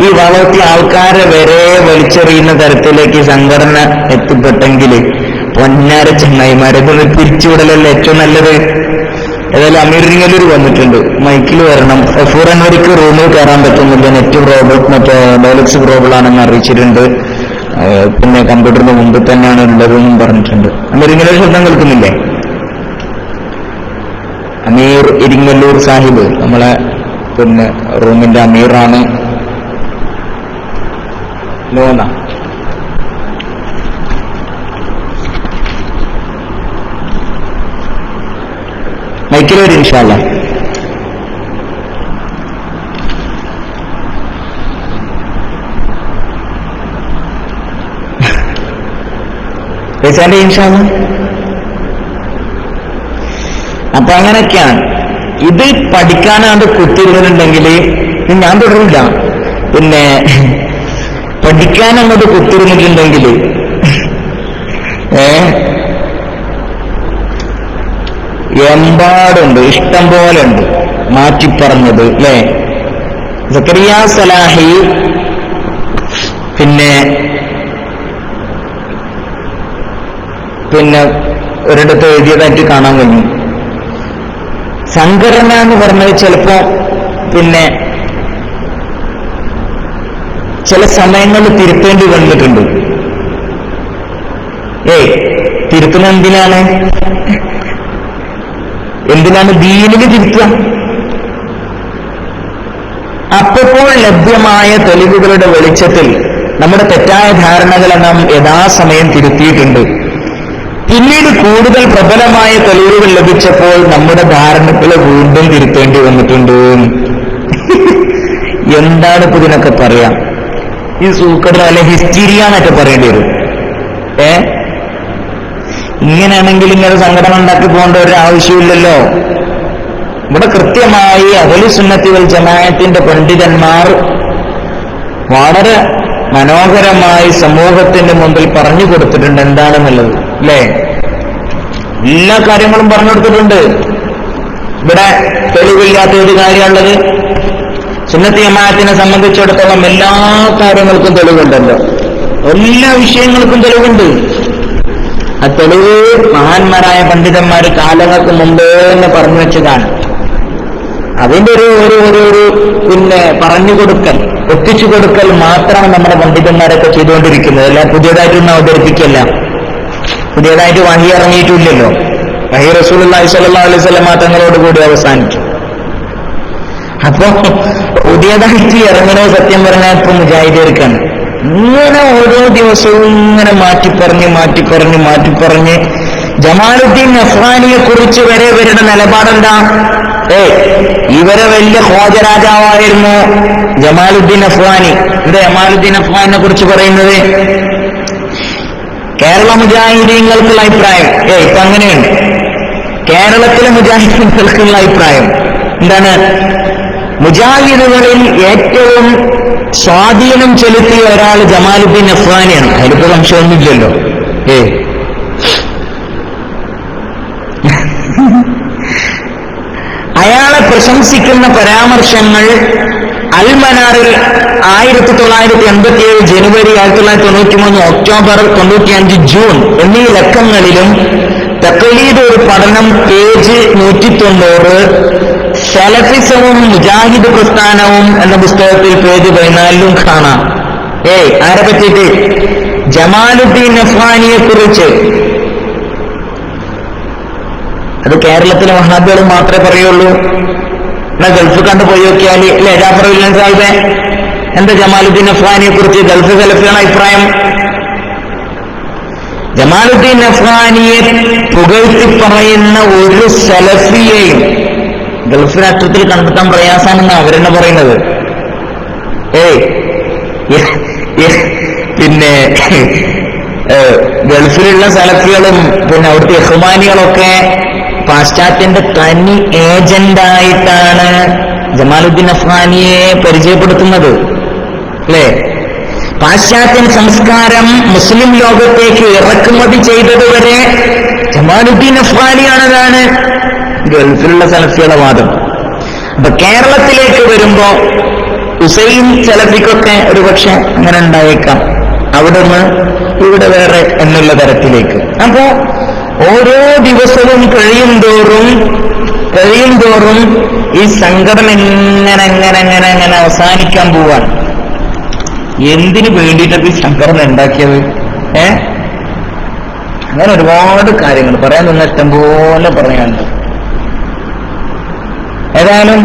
[SPEAKER 2] ഈ വളർത്തിയ ആൾക്കാരെ വരെ വലിച്ചെറിയുന്ന തരത്തിലേക്ക് സംഘടന എത്തിപ്പെട്ടെങ്കിൽ പൊന്നാര ചെങ്ങായിമാരെ പിരിച്ചുവിടലല്ലേ ഏറ്റവും നല്ലത്. ഏതായാലും അമീറിങ്ങലൂർ വന്നിട്ടുണ്ട്, മൈക്കിൽ വരണം. ഫുറൻവരിക്ക് റൂമിൽ കയറാൻ പറ്റുന്നില്ല, നെറ്റ് പ്രോബ്ലം, മറ്റേ ഡയലക്സ് പ്രോബ്ലം ആണെന്ന് അറിയിച്ചിട്ടുണ്ട്. പിന്നെ കമ്പ്യൂട്ടറിന് മുമ്പ് തന്നെയാണ് ഉള്ളതെന്നും പറഞ്ഞിട്ടുണ്ട്. അമീറിങ്ങലൂർ ശബ്ദം കേൾക്കുന്നില്ലേ? അമീർ ഇരിങ്ങല്ലൂർ സാഹിബ് നമ്മളെ റൂമിന്റെ അമീറാണ്. ലോന മൈക്കിൽ വരും ഇൻഷാ അല്ലാഹ്. ഇൻഷാ അല്ലാഹ്. അപ്പൊ അങ്ങനെയൊക്കെയാണ്. ഇത് പഠിക്കാനാണ്ട് കുത്തിരുന്നുണ്ടെങ്കിൽ ഞാൻ തുടരില്ല. പഠിക്കാൻ അങ്ങോട്ട് കുത്തിരുന്നിട്ടുണ്ടെങ്കിൽ എമ്പാടുണ്ട്, ഇഷ്ടം പോലെ ഉണ്ട് മാറ്റിപ്പറഞ്ഞത് അല്ലേ. സക്കരിയ സലാഹി പിന്നെ ഒരിടത്ത് എഴുതിയതായിട്ട് കാണാൻ കഴിഞ്ഞു. സംഘടന എന്ന് പറഞ്ഞത് ചിലപ്പോ ചില സമയങ്ങളിൽ തിരുത്തേണ്ടി വന്നിട്ടുണ്ട്. തിരുത്തുന്ന എന്തിനാണ് ദീനിന് തിരുത്തുക? അപ്പോൾ ലഭ്യമായ തെളിവുകളുടെ വെളിച്ചത്തിൽ നമ്മുടെ തെറ്റായ ധാരണകളെ നാം യഥാസമയം തിരുത്തിയിട്ടുണ്ട്. പിന്നീട് കൂടുതൽ പ്രബലമായ തെളിവുകൾ ലഭിച്ചപ്പോൾ നമ്മുടെ ധാരണകളെ വീണ്ടും തിരുത്തേണ്ടി വന്നിട്ടുണ്ട്. എന്താണ് ഇപ്പൊ ഇതിനൊക്കെ പറയാം? ഈ സൂക്കട് അല്ലെ ഹിസ്റ്റീരിയ എന്നൊക്കെ പറയേണ്ടി വരും. ഇങ്ങനെയാണെങ്കിൽ ഇങ്ങനെ സംഘടന ഉണ്ടാക്കി പോകേണ്ട ഒരു ആവശ്യമില്ലല്ലോ. ഇവിടെ കൃത്യമായി അഹ്ലുസുന്നത്തി വൽ ജമാഅത്തിന്റെ പണ്ഡിതന്മാർ വളരെ മനോഹരമായി സമൂഹത്തിന്റെ മുമ്പിൽ പറഞ്ഞു കൊടുത്തിട്ടുണ്ട് എന്താണെന്നുള്ളത് അല്ലേ. എല്ലാ കാര്യങ്ങളും പറഞ്ഞു കൊടുത്തിട്ടുണ്ട്. ഇവിടെ തെളിവില്ലാത്ത ഒരു കാര്യമുള്ളത് സുന്നത്തി ജമാഅത്തിനെ സംബന്ധിച്ചിടത്തോളം എല്ലാ കാര്യങ്ങൾക്കും തെളിവുണ്ടല്ലോ, എല്ലാ വിഷയങ്ങൾക്കും തെളിവുണ്ട്. ആ തെളിവ് മഹാന്മാരായ പണ്ഡിതന്മാർ കാലങ്ങൾക്ക് മുമ്പേ തന്നെ പറഞ്ഞു വെച്ചതാണ്. അതിന്റെ ഒരു പിന്നെ പറഞ്ഞു കൊടുക്കൽ, ഒത്തിച്ചു കൊടുക്കൽ മാത്രമാണ് നമ്മുടെ പണ്ഡിതന്മാരൊക്കെ ചെയ്തുകൊണ്ടിരിക്കുന്നത്. എല്ലാം പുതിയതായിട്ടൊന്നും അവതരിപ്പിക്കല്ല. പുതിയതായിട്ട് വഹി ഇറങ്ങിയിട്ടില്ലല്ലോ. വഹി റസൂലുള്ളാഹി സ്വല്ലല്ലാഹു അലൈഹി വസല്ലം തങ്ങളോട് കൂടി അവസാനിച്ചു. അപ്പൊ പുതിയതായിട്ട് ഇറങ്ങണോ സത്യം പറഞ്ഞാൽ ഇപ്പൊ മുജാഹിദീർക്കാണ്. ഇങ്ങനെ ഓരോ ദിവസവും ഇങ്ങനെ മാറ്റിപ്പറഞ്ഞ് ജമാലുദ്ദീൻ അഫ്ഗാനിയെ കുറിച്ച് വരെ ഇവരുടെ നിലപാടെന്താ? ഇവരെ വലിയ ഖ്വാജരാജാവായിരുന്നു ജമാലുദ്ദീൻ അഫ്ഗാനി. ഇവിടെ ജമാലുദ്ദീൻ അഫ്ഗാനിനെ കുറിച്ച് പറയുന്നത് കേരള മുജാഹിദീങ്ങൾക്കുള്ള അഭിപ്രായം ഇപ്പൊ അങ്ങനെയുണ്ട്. കേരളത്തിലെ മുജാഹിദീങ്ങൾക്കുള്ള അഭിപ്രായം എന്താണ്? മുജാഹിദുകളിൽ ഏറ്റവും സ്വാധീനം ചെലുത്തിയ ഒരാൾ ജമാലുദ്ദീൻ അഫ്ഗാനിയാണ്. അതിലിപ്പോ സംശയമൊന്നുമില്ലല്ലോ. അയാളെ പ്രശംസിക്കുന്ന പരാമർശങ്ങൾ അൽമനാറിൽ 1987 ജനുവരി, 1993 ഒക്ടോബർ, 95 ജൂൺ എന്നീ ലക്കങ്ങളിലും, തഖ്ലീദ് ഒരു പഠനം പേജ് 190, സലഫിസവും മുജാഹിദ് പ്രസ്ഥാനവും എന്ന പുസ്തകത്തിൽ പേജ് 14 കാണാം. ആരെ പറ്റിയിട്ട്? ജമാലുദ്ദീൻ അഫ്ഗാനിയെ കുറിച്ച്. അത് കേരളത്തിലെ വഹാബികൾ മാത്രമേ പറയുള്ളൂ. എന്നാ ഗൾഫ് കണ്ടു പോയി നോക്കിയാൽ അല്ലെ ജാഫർ വില്ലൻ സാഹിബെ, എന്താ ജമാലുദ്ദീൻ അഫ്ഗാനിയെ കുറിച്ച് ഗൾഫ് സലഫികളുടെ അഭിപ്രായം? ജമാലുദ്ദീൻ അഫ്ഗാനിയെ പുകഴ്ത്തി പറയുന്ന ഒരു സലഫിയെയും ഗൾഫ് രാഷ്ട്രത്തിൽ കണ്ടെത്താൻ പ്രയാസാണെന്ന് അവരെന്നെ പറയുന്നത്. പിന്നെ ഗൾഫിലുള്ള സലഫികളും പിന്നെ അവിടുത്തെ ഇഖ്വാനികളൊക്കെ പാശ്ചാത്യന്റെ തനി ഏജന്റായിട്ടാണ് ജമാലുദ്ദീൻ അഫ്ഗാനിയെ പരിചയപ്പെടുത്തുന്നത്. അല്ലേ? പാശ്ചാത്യൻ സംസ്കാരം മുസ്ലിം ലോകത്തേക്ക് ഇറക്കുമതി ചെയ്തതുവരെ ജമാലുദ്ദീൻ അഫ്ഗാനിയാണതാണ് ഗൾഫിലുള്ള സലഫിയുടെ വാദം. അപ്പൊ കേരളത്തിലേക്ക് വരുമ്പോ ഹുസൈൻ സലഫിക്കൊക്കെ ഒരുപക്ഷെ അങ്ങനെ ഉണ്ടായേക്കാം, അവിടുന്ന് ഇവിടെ വേറെ എന്നുള്ള തരത്തിലേക്ക്. അപ്പോ ഓരോ ദിവസവും കഴിയും തോറും ഈ സംഘടന എങ്ങനെ അവസാനിക്കാൻ പോവാണ്. എന്തിനു വേണ്ടിയിട്ടൊക്കെ ഈ സംഘടന ഉണ്ടാക്കിയത്? അങ്ങനെ ഒരുപാട് കാര്യങ്ങൾ പറയാൻ നിന്ന ഇഷ്ടംപോലെ പറയാനുണ്ട്. ഏതായാലും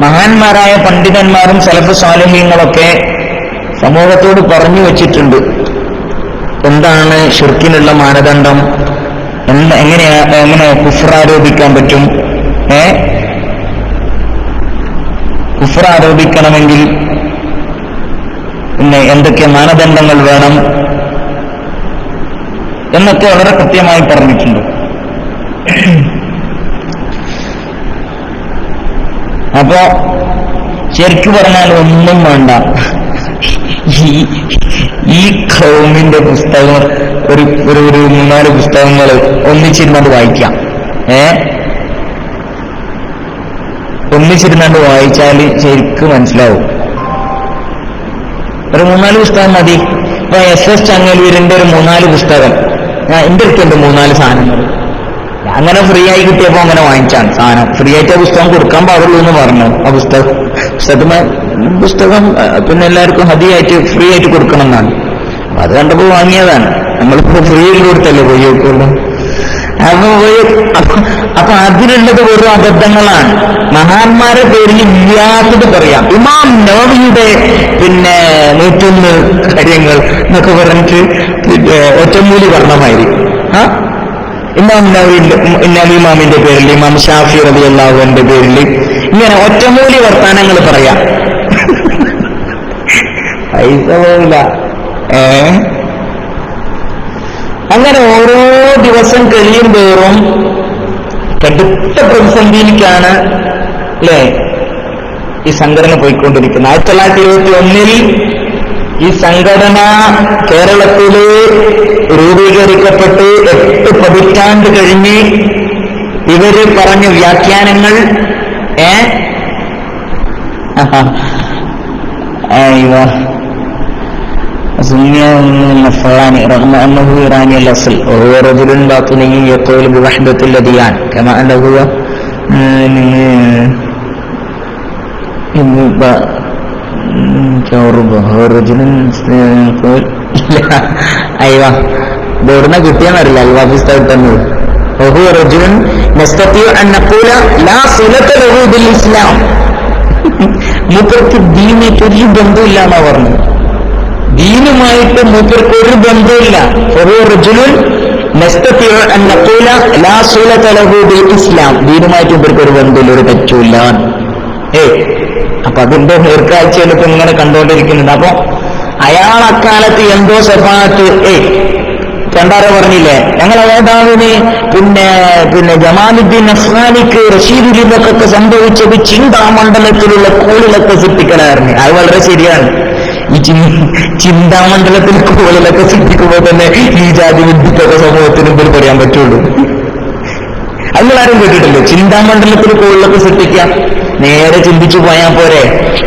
[SPEAKER 2] മഹാന്മാരായ പണ്ഡിതന്മാരും സലഫ് സ്വാലിഹീങ്ങളൊക്കെ സമൂഹത്തോട് പറഞ്ഞു വച്ചിട്ടുണ്ട് എന്താണ് ശിർക്കിനുള്ള മാനദണ്ഡം, എങ്ങനെ കുഫ്ർ ആരോപിക്കാൻ പറ്റും. കുഫ്ർ ആരോപിക്കണമെങ്കിൽ പിന്നെ എന്തൊക്കെ മാനദണ്ഡങ്ങൾ വേണം എന്നൊക്കെ വളരെ കൃത്യമായി പറഞ്ഞിട്ടുണ്ട്. അപ്പോ ശരിക്കു പറഞ്ഞാൽ ഒന്നും വേണ്ട, ഈ ഖൗമിന്റെ പുസ്തകം ഒരു 3-4 പുസ്തകങ്ങൾ ഒന്നിച്ചിരുന്നത് വായിക്കാം. ഒന്നിച്ചിരുന്നാണ്ട് വായിച്ചാൽ ശരിക്കും മനസ്സിലാവും. ഒരു 3-4 പുസ്തകം മതി. ഇപ്പൊ SS ചങ്ങലൂരിന്റെ ഒരു 3-4 പുസ്തകം എന്റെ അടുത്തുണ്ട്. 3-4 സാധനങ്ങൾ അങ്ങനെ ഫ്രീ ആയി കിട്ടിയപ്പോ അങ്ങനെ വാങ്ങിച്ചാണ് സാധനം. ഫ്രീ ആയിട്ട് ആ പുസ്തകം കൊടുക്കാൻ പാടുള്ളൂ എന്ന് പറഞ്ഞു. ആ പുസ്തകം പിന്നെ എല്ലാവർക്കും ഹദിയായിട്ട് ഫ്രീ ആയിട്ട് കൊടുക്കണം എന്നാണ്. അത് കണ്ടപ്പോ വാങ്ങിയതാണ്. നമ്മളിപ്പോ ഫ്രീയിൽ കൊടുത്തല്ലേ പോയി നോക്കുള്ളൂ. അപ്പൊ അതിലുള്ളത് വെറും അബദ്ധങ്ങളാണ്. മഹാന്മാരെ പേരിൽ ഇല്ലാത്തത് പറയാം. ഇമാം നവവിയുടെ പിന്നെ 101 കാര്യങ്ങൾ എന്നൊക്കെ പറഞ്ഞിട്ട് ഒറ്റമൂലി വർണ്ണമായിരിക്കും. ഇമാം ഇമാമിന്റെ പേരിൽ, ഇമാം ഷാഫി റളിയല്ലാഹു അൻഹുവിന്റെ പേരിൽ ഇങ്ങനെ ഒറ്റമൂലി വർത്താനങ്ങൾ പറയാം. പൈസ പോവില്ല. അങ്ങനെ ഓരോ ദിവസം കഴിയുമ്പോഴും കടുത്ത പ്രതിസന്ധിയിലേക്കാണ് അല്ലേ ഈ സംഘടന പോയിക്കൊണ്ടിരിക്കുന്നത്. 1921 ഈ സംഘടന കേരളത്തില് രൂപീകരിക്കപ്പെട്ട് 8 പതിറ്റാണ്ട് കഴിഞ്ഞ് ഇവര് പറഞ്ഞ വ്യാഖ്യാനങ്ങൾ إيراني الأصل وهو رجل باطني يقول بوحدة الأديان كما أنه അയ്യോ ഇതെവിടുന്ന കിട്ടിയെന്നറിയില്ല അൽവാ പുസ്തകം തന്നെ ഇസ്ലാം മൂപ്പർക്ക് ദീനായിട്ട് ഒരു ബന്ധമില്ല എന്നാ പറഞ്ഞു. ദീനുമായിട്ട് മൂപ്പർക്ക് ഒരു ബന്ധമില്ല. ഇസ്ലാം ദീനുമായിട്ട് ഇവർക്ക് ഒരു ബന്ധമില്ല, ഒരു തെറ്റുമില്ല. അപ്പൊ അതിന്റെ നേർക്കാഴ്ചയിൽ ഇപ്പൊ ഇങ്ങനെ കണ്ടുകൊണ്ടിരിക്കുന്നുണ്ട്. അപ്പൊ അയാൾ അക്കാലത്ത് എന്തോ സഫാത്ത് കണ്ടാരെ പറഞ്ഞില്ലേ, ഞങ്ങൾ ഏതാവിന് പിന്നെ ജമാലുദ്ദീൻ അഫ്ഗാനിക്ക് റഷീദുലിനൊക്കെ സംഭവിച്ചത് ചിന്താമണ്ഡലത്തിലുള്ള കോളിലൊക്കെ സൃഷ്ടിക്കലായിരുന്നു. അത് വളരെ ശരിയാണ്. ഈ ചിന്താമണ്ഡലത്തിൽ കോളിലൊക്കെ സൃഷ്ടിക്കുമ്പോൾ തന്നെ ഈ ജാതി വിദ്യത്തൊക്കെ സമൂഹത്തിന് മുമ്പിൽ പറയാൻ പറ്റുള്ളൂ. അതിലാരും കേട്ടിട്ടില്ലേ? ചിന്താമണ്ഡലത്തിൽ കോളിലൊക്കെ സൃഷ്ടിക്കാം. നേരെ ചിന്തിച്ചു പോയാൽ പോരെ.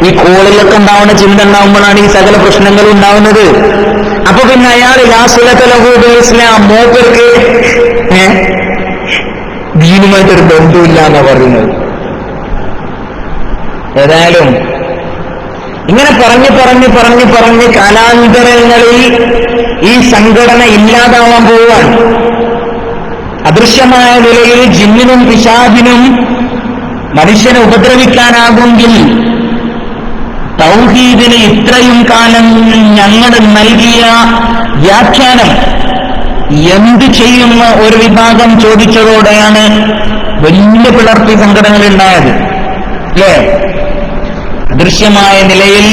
[SPEAKER 2] ഈ കോളിലൊക്കെ ഉണ്ടാവുന്ന ചിന്ത ഉണ്ടാവുമ്പോഴാണ് ഈ സകല പ്രശ്നങ്ങളും ഉണ്ടാവുന്നത്. അപ്പൊ പിന്നെ അയാൾ ഇസ്ലാം മൂപ്പർക്ക് ദീനുമായിട്ടൊരു ബന്ധമില്ല എന്നാ പറയുന്നത്. ഏതായാലും ഇങ്ങനെ പറഞ്ഞ് കാലാന്തരങ്ങളിൽ ഈ സംഘടന ഇല്ലാതാവാൻ പോവുകയാണ്. അദൃശ്യമായ നിലയിൽ ജിന്നിനും പിശാചിനും മനുഷ്യനെ ഉപദ്രവിക്കാനാകുമെങ്കിൽ തൗഹീദിന് ഇത്രയും കാലം ഞങ്ങൾ നൽകിയ വ്യാഖ്യാനം എന്ത് ചെയ്യുന്ന ഒരു വിഭാഗം ചോദിച്ചതോടെയാണ് വലിയ പിളർപ്പി സംഘടനകൾ ഉണ്ടായത്. അല്ലേ? അദൃശ്യമായ നിലയിൽ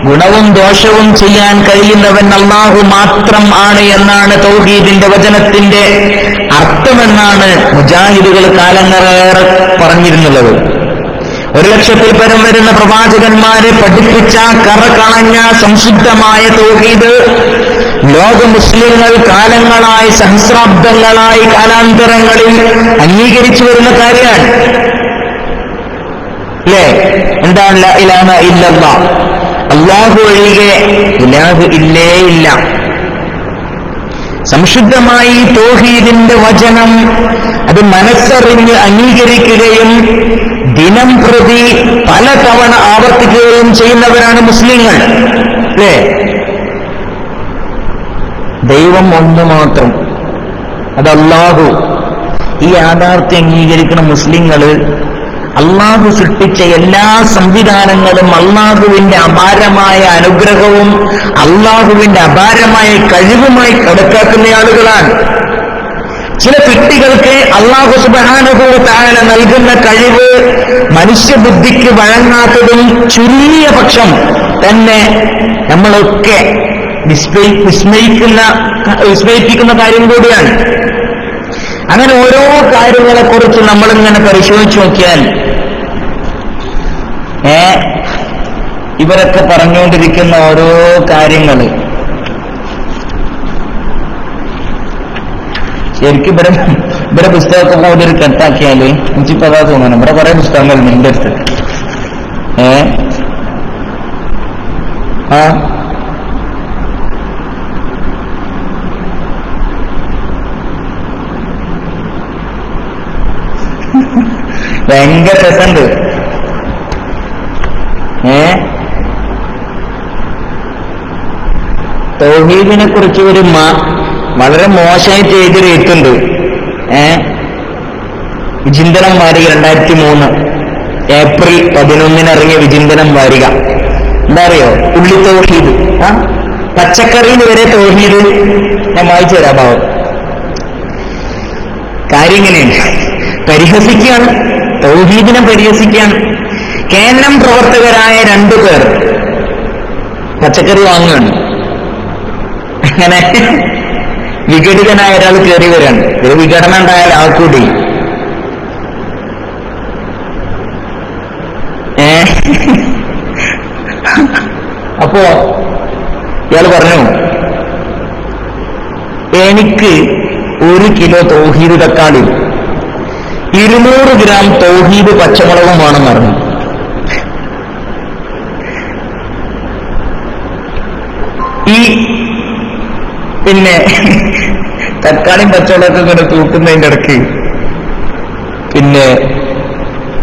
[SPEAKER 2] ഗുണവും ദോഷവും ചെയ്യാൻ കഴിയുന്നവൻ അല്ലാഹു മാത്രം ആണ് എന്നാണ് തൗഹീദിന്റെ വചനത്തിന്റെ അർത്ഥമെന്നാണ് മുജാഹിദുകൾ കാലങ്ങളേറെ പറഞ്ഞിരുന്നുള്ളത്. 1,00,000-ൽ പരം വരുന്ന പ്രവാചകന്മാരെ പഠിപ്പിച്ച കറകളഞ്ഞ സംശുദ്ധമായ തൗഹീദ് ലോക മുസ്ലിങ്ങൾ കാലങ്ങളായി സഹസ്രാബ്ദങ്ങളായി കാലാന്തരങ്ങളിൽ അംഗീകരിച്ചു വരുന്ന കാര്യമാണ്. അല്ലേ? എന്താണ് ലാ ഇലാഹ ഇല്ലല്ലാഹ്? അല്ലാഹു ഒഴികെ ഇലാഹ് ഇല്ലേ ഇല്ല. സംശുദ്ധമായി തൗഹീദിന്റെ വചനം അത് മനസ്സറിഞ്ഞ് അംഗീകരിക്കുകയും ദിനം പ്രതി പലതവണ ആവർത്തിക്കുകയും ചെയ്യുന്നവരാണ് മുസ്ലിങ്ങൾ. അല്ലേ? ദൈവം ഒന്ന് മാത്രം, അത് അല്ലാഹു. ഈ യാഥാർത്ഥ്യം അംഗീകരിക്കുന്ന മുസ്ലിങ്ങള് അള്ളാഹു സൃഷ്ടിച്ച എല്ലാ സംവിധാനങ്ങളും അള്ളാഹുവിന്റെ അപാരമായ അനുഗ്രഹവും അള്ളാഹുവിന്റെ അപാരമായ കഴിവുമായി കണക്കാക്കുന്ന ആളുകളാണ്. ചില കുട്ടികൾക്ക് അള്ളാഹു സുബ്ഹാനഹു വ തആല നൽകുന്ന കഴിവ് മനുഷ്യബുദ്ധിക്ക് വഴങ്ങാത്തതും ചുരുങ്ങിയ പക്ഷം തന്നെ നമ്മളൊക്കെ വിസ്മയിപ്പിക്കുന്ന കാര്യം കൂടിയാണ്. അങ്ങനെ ഓരോ കാര്യങ്ങളെക്കുറിച്ച് നമ്മളിങ്ങനെ പരിശോധിച്ചു നോക്കിയാൽ ഇവരൊക്കെ പറഞ്ഞുകൊണ്ടിരിക്കുന്ന ഓരോ കാര്യങ്ങൾ ശരിക്കും ഇവരെ പുസ്തകമൊക്കെ പോലെ ഒരു കെട്ടാക്കിയാല് എനിക്കിപ്പോ അതാ തോന്നണം. ഇവിടെ കുറെ പുസ്തകങ്ങളുണ്ട് എന്റെ അടുത്ത്. ഭയങ്കര രസമുണ്ട്. തൗഹീദിനെ കുറിച്ച് ഒരു വളരെ മോശമായിട്ട് എഴുതിയൊരു എഴുത്തുണ്ട്. വിചിന്തനം വാരിക 2003 ഏപ്രിൽ 11 ഇറങ്ങിയ വിചിന്തനം വാരിക. എന്താ അറിയോ? ഉള്ളി തൗഹീദ്, പച്ചക്കറിയിൽ വരെ തൗഹീദ്. ഞാൻ വായിച്ചു തരാം. ഭാവം കാര്യം ഇങ്ങനെയുണ്ട്. പരിഹസിക്കുകയാണ്, തൗഹീദിനെ പരിഹസിക്കുകയാണ്. കേന്ദ്രം പ്രവർത്തകരായ 2 പേർ പച്ചക്കറി വാങ്ങുകയാണ്. അങ്ങനെ വിഘടിതനായ ഒരാൾ കയറി വരികയാണ്. ഒരു വിഘടനം ഉണ്ടായാൽ ആ കൂടി അപ്പോ ഇയാൾ പറഞ്ഞു, എനിക്ക് 1 കിലോ തൗഹീദ് തക്കാളി 200 ഗ്രാം തൗഹീദ് പച്ചമുളകും വേണമെന്ന് പറഞ്ഞു. ഈ പിന്നെ തക്കാളിയും പച്ചമുളകൊക്കെ ഇങ്ങനെ തൂക്കുന്നതിന്റെ ഇടയ്ക്ക് പിന്നെ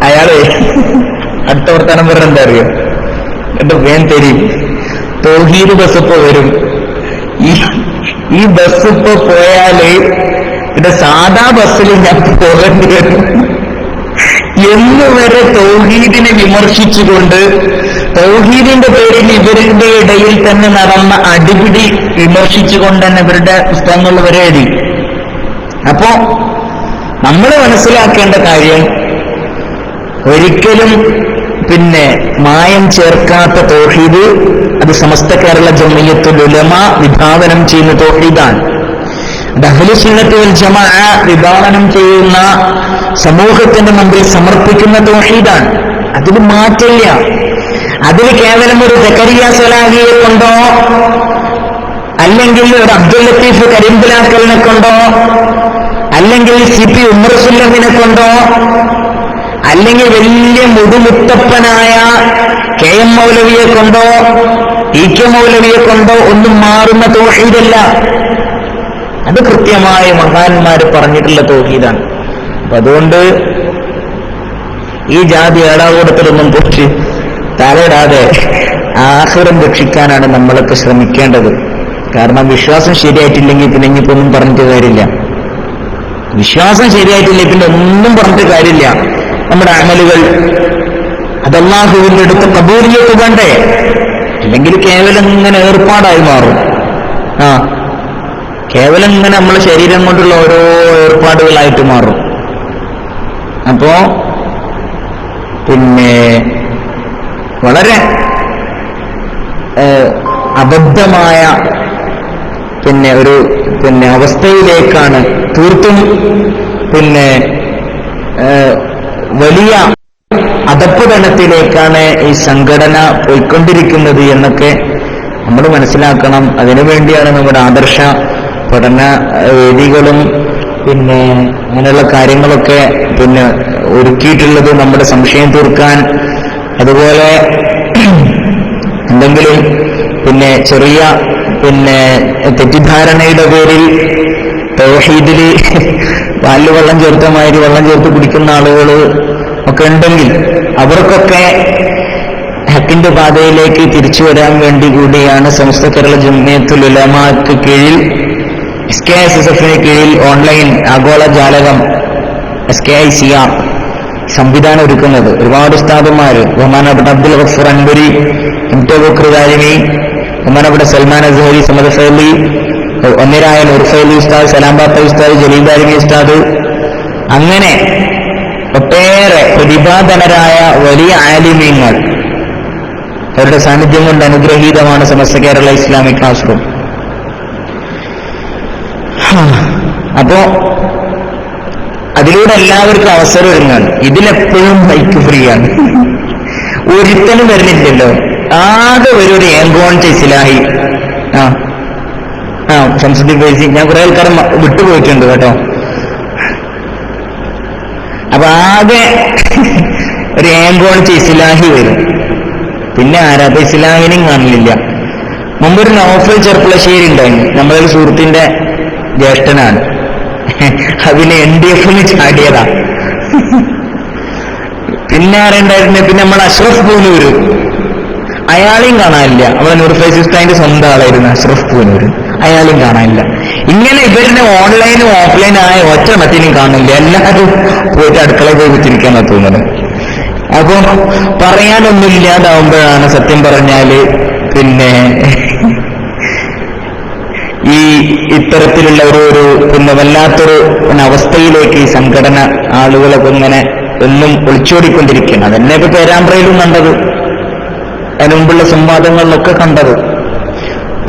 [SPEAKER 2] അയാള് അടുത്ത വർത്താനം പറഞ്ഞ എന്താ അറിയോ? എന്റെ വേൻ തരും തൗഹീദ് ബസ് ഇപ്പൊ വരും. ഈ ബസ് ഇപ്പൊ പോയാല് ഇത് സാധാ ബസ്സിൽ ഞാൻ പോകേണ്ടി വരും എന്നുവരെ തൗഹീദിനെ വിമർശിച്ചുകൊണ്ട് തൗഹീദിന്റെ പേരിൽ ഇവരുടെ ഇടയിൽ തന്നെ നടന്ന അടിപിടി വിമർശിച്ചുകൊണ്ട് തന്നെ ഇവരുടെ പുസ്തകങ്ങളിൽ വരെ എഴുതി. അപ്പോ നമ്മൾ മനസ്സിലാക്കേണ്ട കാര്യം, ഒരിക്കലും മായം ചേർക്കാത്ത തൗഹീദ് അത് സമസ്ത കേരള ജംഇയ്യത്തുൽ ഉലമ വിഭാവനം ചെയ്യുന്ന തൗഹീദാണ്. അഹ്ലു സുന്നത്ത് വൽ ജമാഅ വിഭാവനം ചെയ്യുന്ന സമൂഹത്തിന്റെ മുമ്പിൽ സമർപ്പിക്കുന്ന തൗഹീദാണ്. അതിൽ മാറ്റില്ല. അതിൽ കേവലം ഒരു സക്കരിയ സലാഹിയെ കൊണ്ടോ അല്ലെങ്കിൽ ഒരു അബ്ദുൽ ലത്തീഫ് കരിമ്പിലാക്കലിനെ കൊണ്ടോ അല്ലെങ്കിൽ CP ഉമർ സുല്ലമിനെ കൊണ്ടോ അല്ലെങ്കിൽ വലിയ മുതുമുത്തപ്പനായ KM മൗലവിയെ കൊണ്ടോ EK മൗലവിയെ കൊണ്ടോ ഒന്നും മാറുന്ന തൗഹീദല്ല. അത് കൃത്യമായി മഹാന്മാര് പറഞ്ഞിട്ടുള്ള തൗഹീദാണ്. അപ്പൊ അതുകൊണ്ട് ഈ ജാതി ഏടാകൂടത്തിലൊന്നും പൊട്ടി തലയിടാതെ ആഖിറം രക്ഷിക്കാനാണ് നമ്മളൊക്കെ ശ്രമിക്കേണ്ടത്. കാരണം വിശ്വാസം ശരിയായിട്ടില്ലെങ്കിൽ പിന്നെ ഇനിയിപ്പോ ഒന്നും പറഞ്ഞിട്ട് കാര്യമില്ല. വിശ്വാസം ശരിയായിട്ടില്ലെങ്കിൽ പിന്നെ ഒന്നും പറഞ്ഞിട്ട് കാര്യമില്ല. നമ്മുടെ അമലുകൾ അതല്ലാഹുവിന്റെ അടുത്ത് ഖബൂലിയത്ത് വേണ്ടേ? ഇല്ലെങ്കിൽ കേവലം ഇങ്ങനെ ഏർപ്പാടായി മാറും. കേവലം ഇങ്ങനെ നമ്മളെ ശരീരം കൊണ്ടുള്ള ഓരോ ഏർപ്പാടുകളായിട്ട് മാറും. അപ്പോ വളരെ അബദ്ധമായ ഒരു അവസ്ഥയിലേക്കാണ്, തീർത്തും വലിയ അധപ്പതനത്തിലേക്കാണ് ഈ സംഘടന പോയിക്കൊണ്ടിരിക്കുന്നത് എന്നൊക്കെ നമ്മൾ മനസ്സിലാക്കണം. അതിനുവേണ്ടിയാണ് നമ്മുടെ ആദർശ പഠന വേദികളും അങ്ങനെയുള്ള കാര്യങ്ങളൊക്കെ ഒരുക്കിയിട്ടുള്ളത്, നമ്മുടെ സംശയം തീർക്കാൻ. അതുപോലെ എന്തെങ്കിലും ചെറിയ തെറ്റിദ്ധാരണയുടെ പേരിൽ തൗഹീദില് പാലിൽ വെള്ളം ചേർത്ത മാതിരി വെള്ളം ചേർത്ത് കുടിക്കുന്ന ആളുകൾ ഒക്കെ ഉണ്ടെങ്കിൽ അവർക്കൊക്കെ ഹക്കിന്റെ പാതയിലേക്ക് തിരിച്ചു വരാൻ വേണ്ടി കൂടിയാണ് സമസ്ത കേരള ജംഇയ്യത്തുൽ ഉലമാക്ക് കീഴിൽ SKSSF-ന് കീഴിൽ ഓൺലൈൻ ആഗോള ജാലകം SKICR സംവിധാനം ഒരുക്കുന്നത്. ഒരുപാട് ഉസ്താദുമാര്, ബഹുമാനപ്പെട്ട അബ്ദുൽ ഗഫൂർ അൻവരി, MT ബക്കർ ദാരിമി, ബഹുമാനപ്പെട്ട സൽമാൻ അസ്ഹരി, സമദ് ഫൈലി, ഒന്നിരായ നൂർ ഫൈലി ഉസ്താദ്, സലാം ബാപ്പ ഉസ്താദ്, ജലീൽ ദാരിമി ഉസ്താദ്, അങ്ങനെ ഒട്ടേറെ പ്രതിഭാധനരായ വലിയ ആലിമീങ്ങൾ, അവരുടെ സാന്നിധ്യം കൊണ്ട് അനുഗ്രഹീതമാണ് Samastha Kerala Islamic class room. അപ്പോ അതിലൂടെ എല്ലാവർക്കും അവസരം ഒരുങ്ങാണ്. ഇതിലെപ്പോഴും മൈക്ക് ഫ്രീ ആണ്, ഒരുത്തനും വരുന്നില്ലല്ലോ. ആകെ ഒരു ഏങ്കോൺ ഇസ്ലാഹി ശംസുദ്ദീൻ ഫൈസി, ഞാൻ കുറെ ആൾക്കാരെ വിട്ടുപോയിട്ടുണ്ട് കേട്ടോ. അപ്പൊ ആകെ ഒരു ഏങ്കോൺ ഇസ്ലാഹി വരും. പിന്നെ ആരാധ ഇസ്ലാഹിനെയും കാണില്ല. മുമ്പൊരു നൗഫൽ ചെർപ്പളശ്ശേരി ഉണ്ടായിരുന്നു, നമ്മളൊരു സുഹൃത്തിന്റെ ജ്യേഷ്ഠനാണ്. അതിന് NDF-ന് ചാടിയതാ. പിന്നെ ആരുണ്ടായിരുന്നു? പിന്നെ നമ്മൾ അഷ്റഫ് പൂനൂര്, അയാളെയും കാണാനില്ല. നമ്മളെ നൂർ ഫൈസി ഉസ്താദിന്റെ സ്വന്തം ആളായിരുന്നു അഷ്റഫ് പൂനൂര്, അയാളെയും കാണാനില്ല. ഇങ്ങനെ ഇവരുടെ ഓൺലൈനും ഓഫ്ലൈനും ആയ ഒറ്റണത്തിനും കാണില്ല. എല്ലാവരും പോയിട്ട് അടുക്കളയിൽ പോയി കുത്തിരിക്കാന്നാ തോന്നുന്നത്. അപ്പൊ പറയാനൊന്നും ഇല്ലാതാവുമ്പോഴാണ് സത്യം പറഞ്ഞാല് ഈ ഇത്തരത്തിലുള്ള ഒരു വല്ലാത്തൊരു അവസ്ഥയിലേക്ക് ഈ സംഘടന ആളുകളൊക്കെ ഇങ്ങനെ എന്നും ഒളിച്ചോടിക്കൊണ്ടിരിക്കുകയാണ്. അതെന്നെ ഇപ്പൊ പേരാമ്പ്രയിലും കണ്ടത്, അതിനു മുമ്പുള്ള സംവാദങ്ങളിലൊക്കെ കണ്ടത്.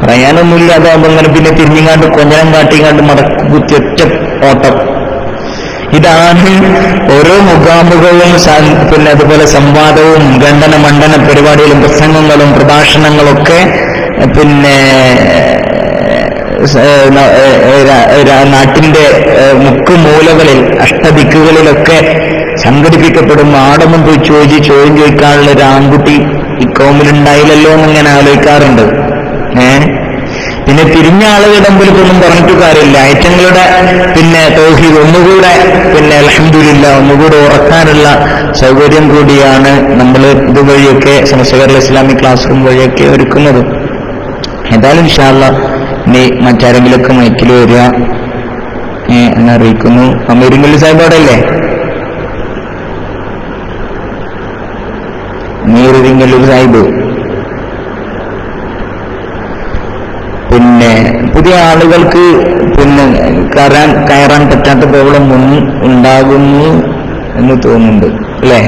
[SPEAKER 2] പറയാനൊന്നുമില്ലാതാവുമ്പോ ഇങ്ങനെ പിന്നെ തിരിഞ്ഞുകാണ്ട് കൊഞ്ഞനം കാട്ടിക്കാണ്ട് മടക്കി കുത്തി ഒറ്റ ഓട്ടം. ഇതാണ് ഓരോ മുഖാമുഖവും അതുപോലെ സംവാദവും ഖണ്ഡന മണ്ഡന പരിപാടികളും പ്രസംഗങ്ങളും പ്രഭാഷണങ്ങളൊക്കെ നാട്ടിന്റെ മുക്കുമൂലകളിൽ അഷ്ടദിക്കുകളിലൊക്കെ സംഘടിപ്പിക്കപ്പെടുമ്പോൾ ആടൊന്നും പോയി ചോദ്യം ചോദിക്കാനുള്ള ഒരു ആൺകുട്ടി ഈ കോമിലുണ്ടായില്ലല്ലോ എന്നിങ്ങനെ ആലോചിക്കാറുണ്ട്. പിന്നെ പിന്നെ തിരിഞ്ഞ ആളുകളുടെ മുമ്പിൽ ഒന്നും പറഞ്ഞിട്ട് കാര്യമില്ല. ഐറ്റങ്ങളുടെ പിന്നെ തൗഹീദ് ഒന്നുകൂടെ പിന്നെ അൽഹംദുലില്ലാ ഒന്നുകൂടെ ഉറക്കാനുള്ള സൗകര്യം കൂടിയാണ് നമ്മൾ ഇതുവഴിയൊക്കെ Samastha Kerala Islamic class room വഴിയൊക്കെ ഒരുക്കുന്നത്. ഏതായാലും ഇൻഷാ അല്ലാഹ് ഇനി മറ്റാരെങ്കിലൊക്കെ മൈക്കിൽ വരിക എന്നറിയിക്കുന്നു. അമീറുൽ സാഹിബ് അവിടെ അല്ലേ? അമീറുൽ സാഹിബ് പിന്നെ പുതിയ ആളുകൾക്ക് പിന്നെ കയറാൻ പറ്റാത്ത പ്രോബ്ലം ഒന്നും ഉണ്ടാകുന്നു എന്ന് തോന്നുന്നുണ്ട് അല്ലേ?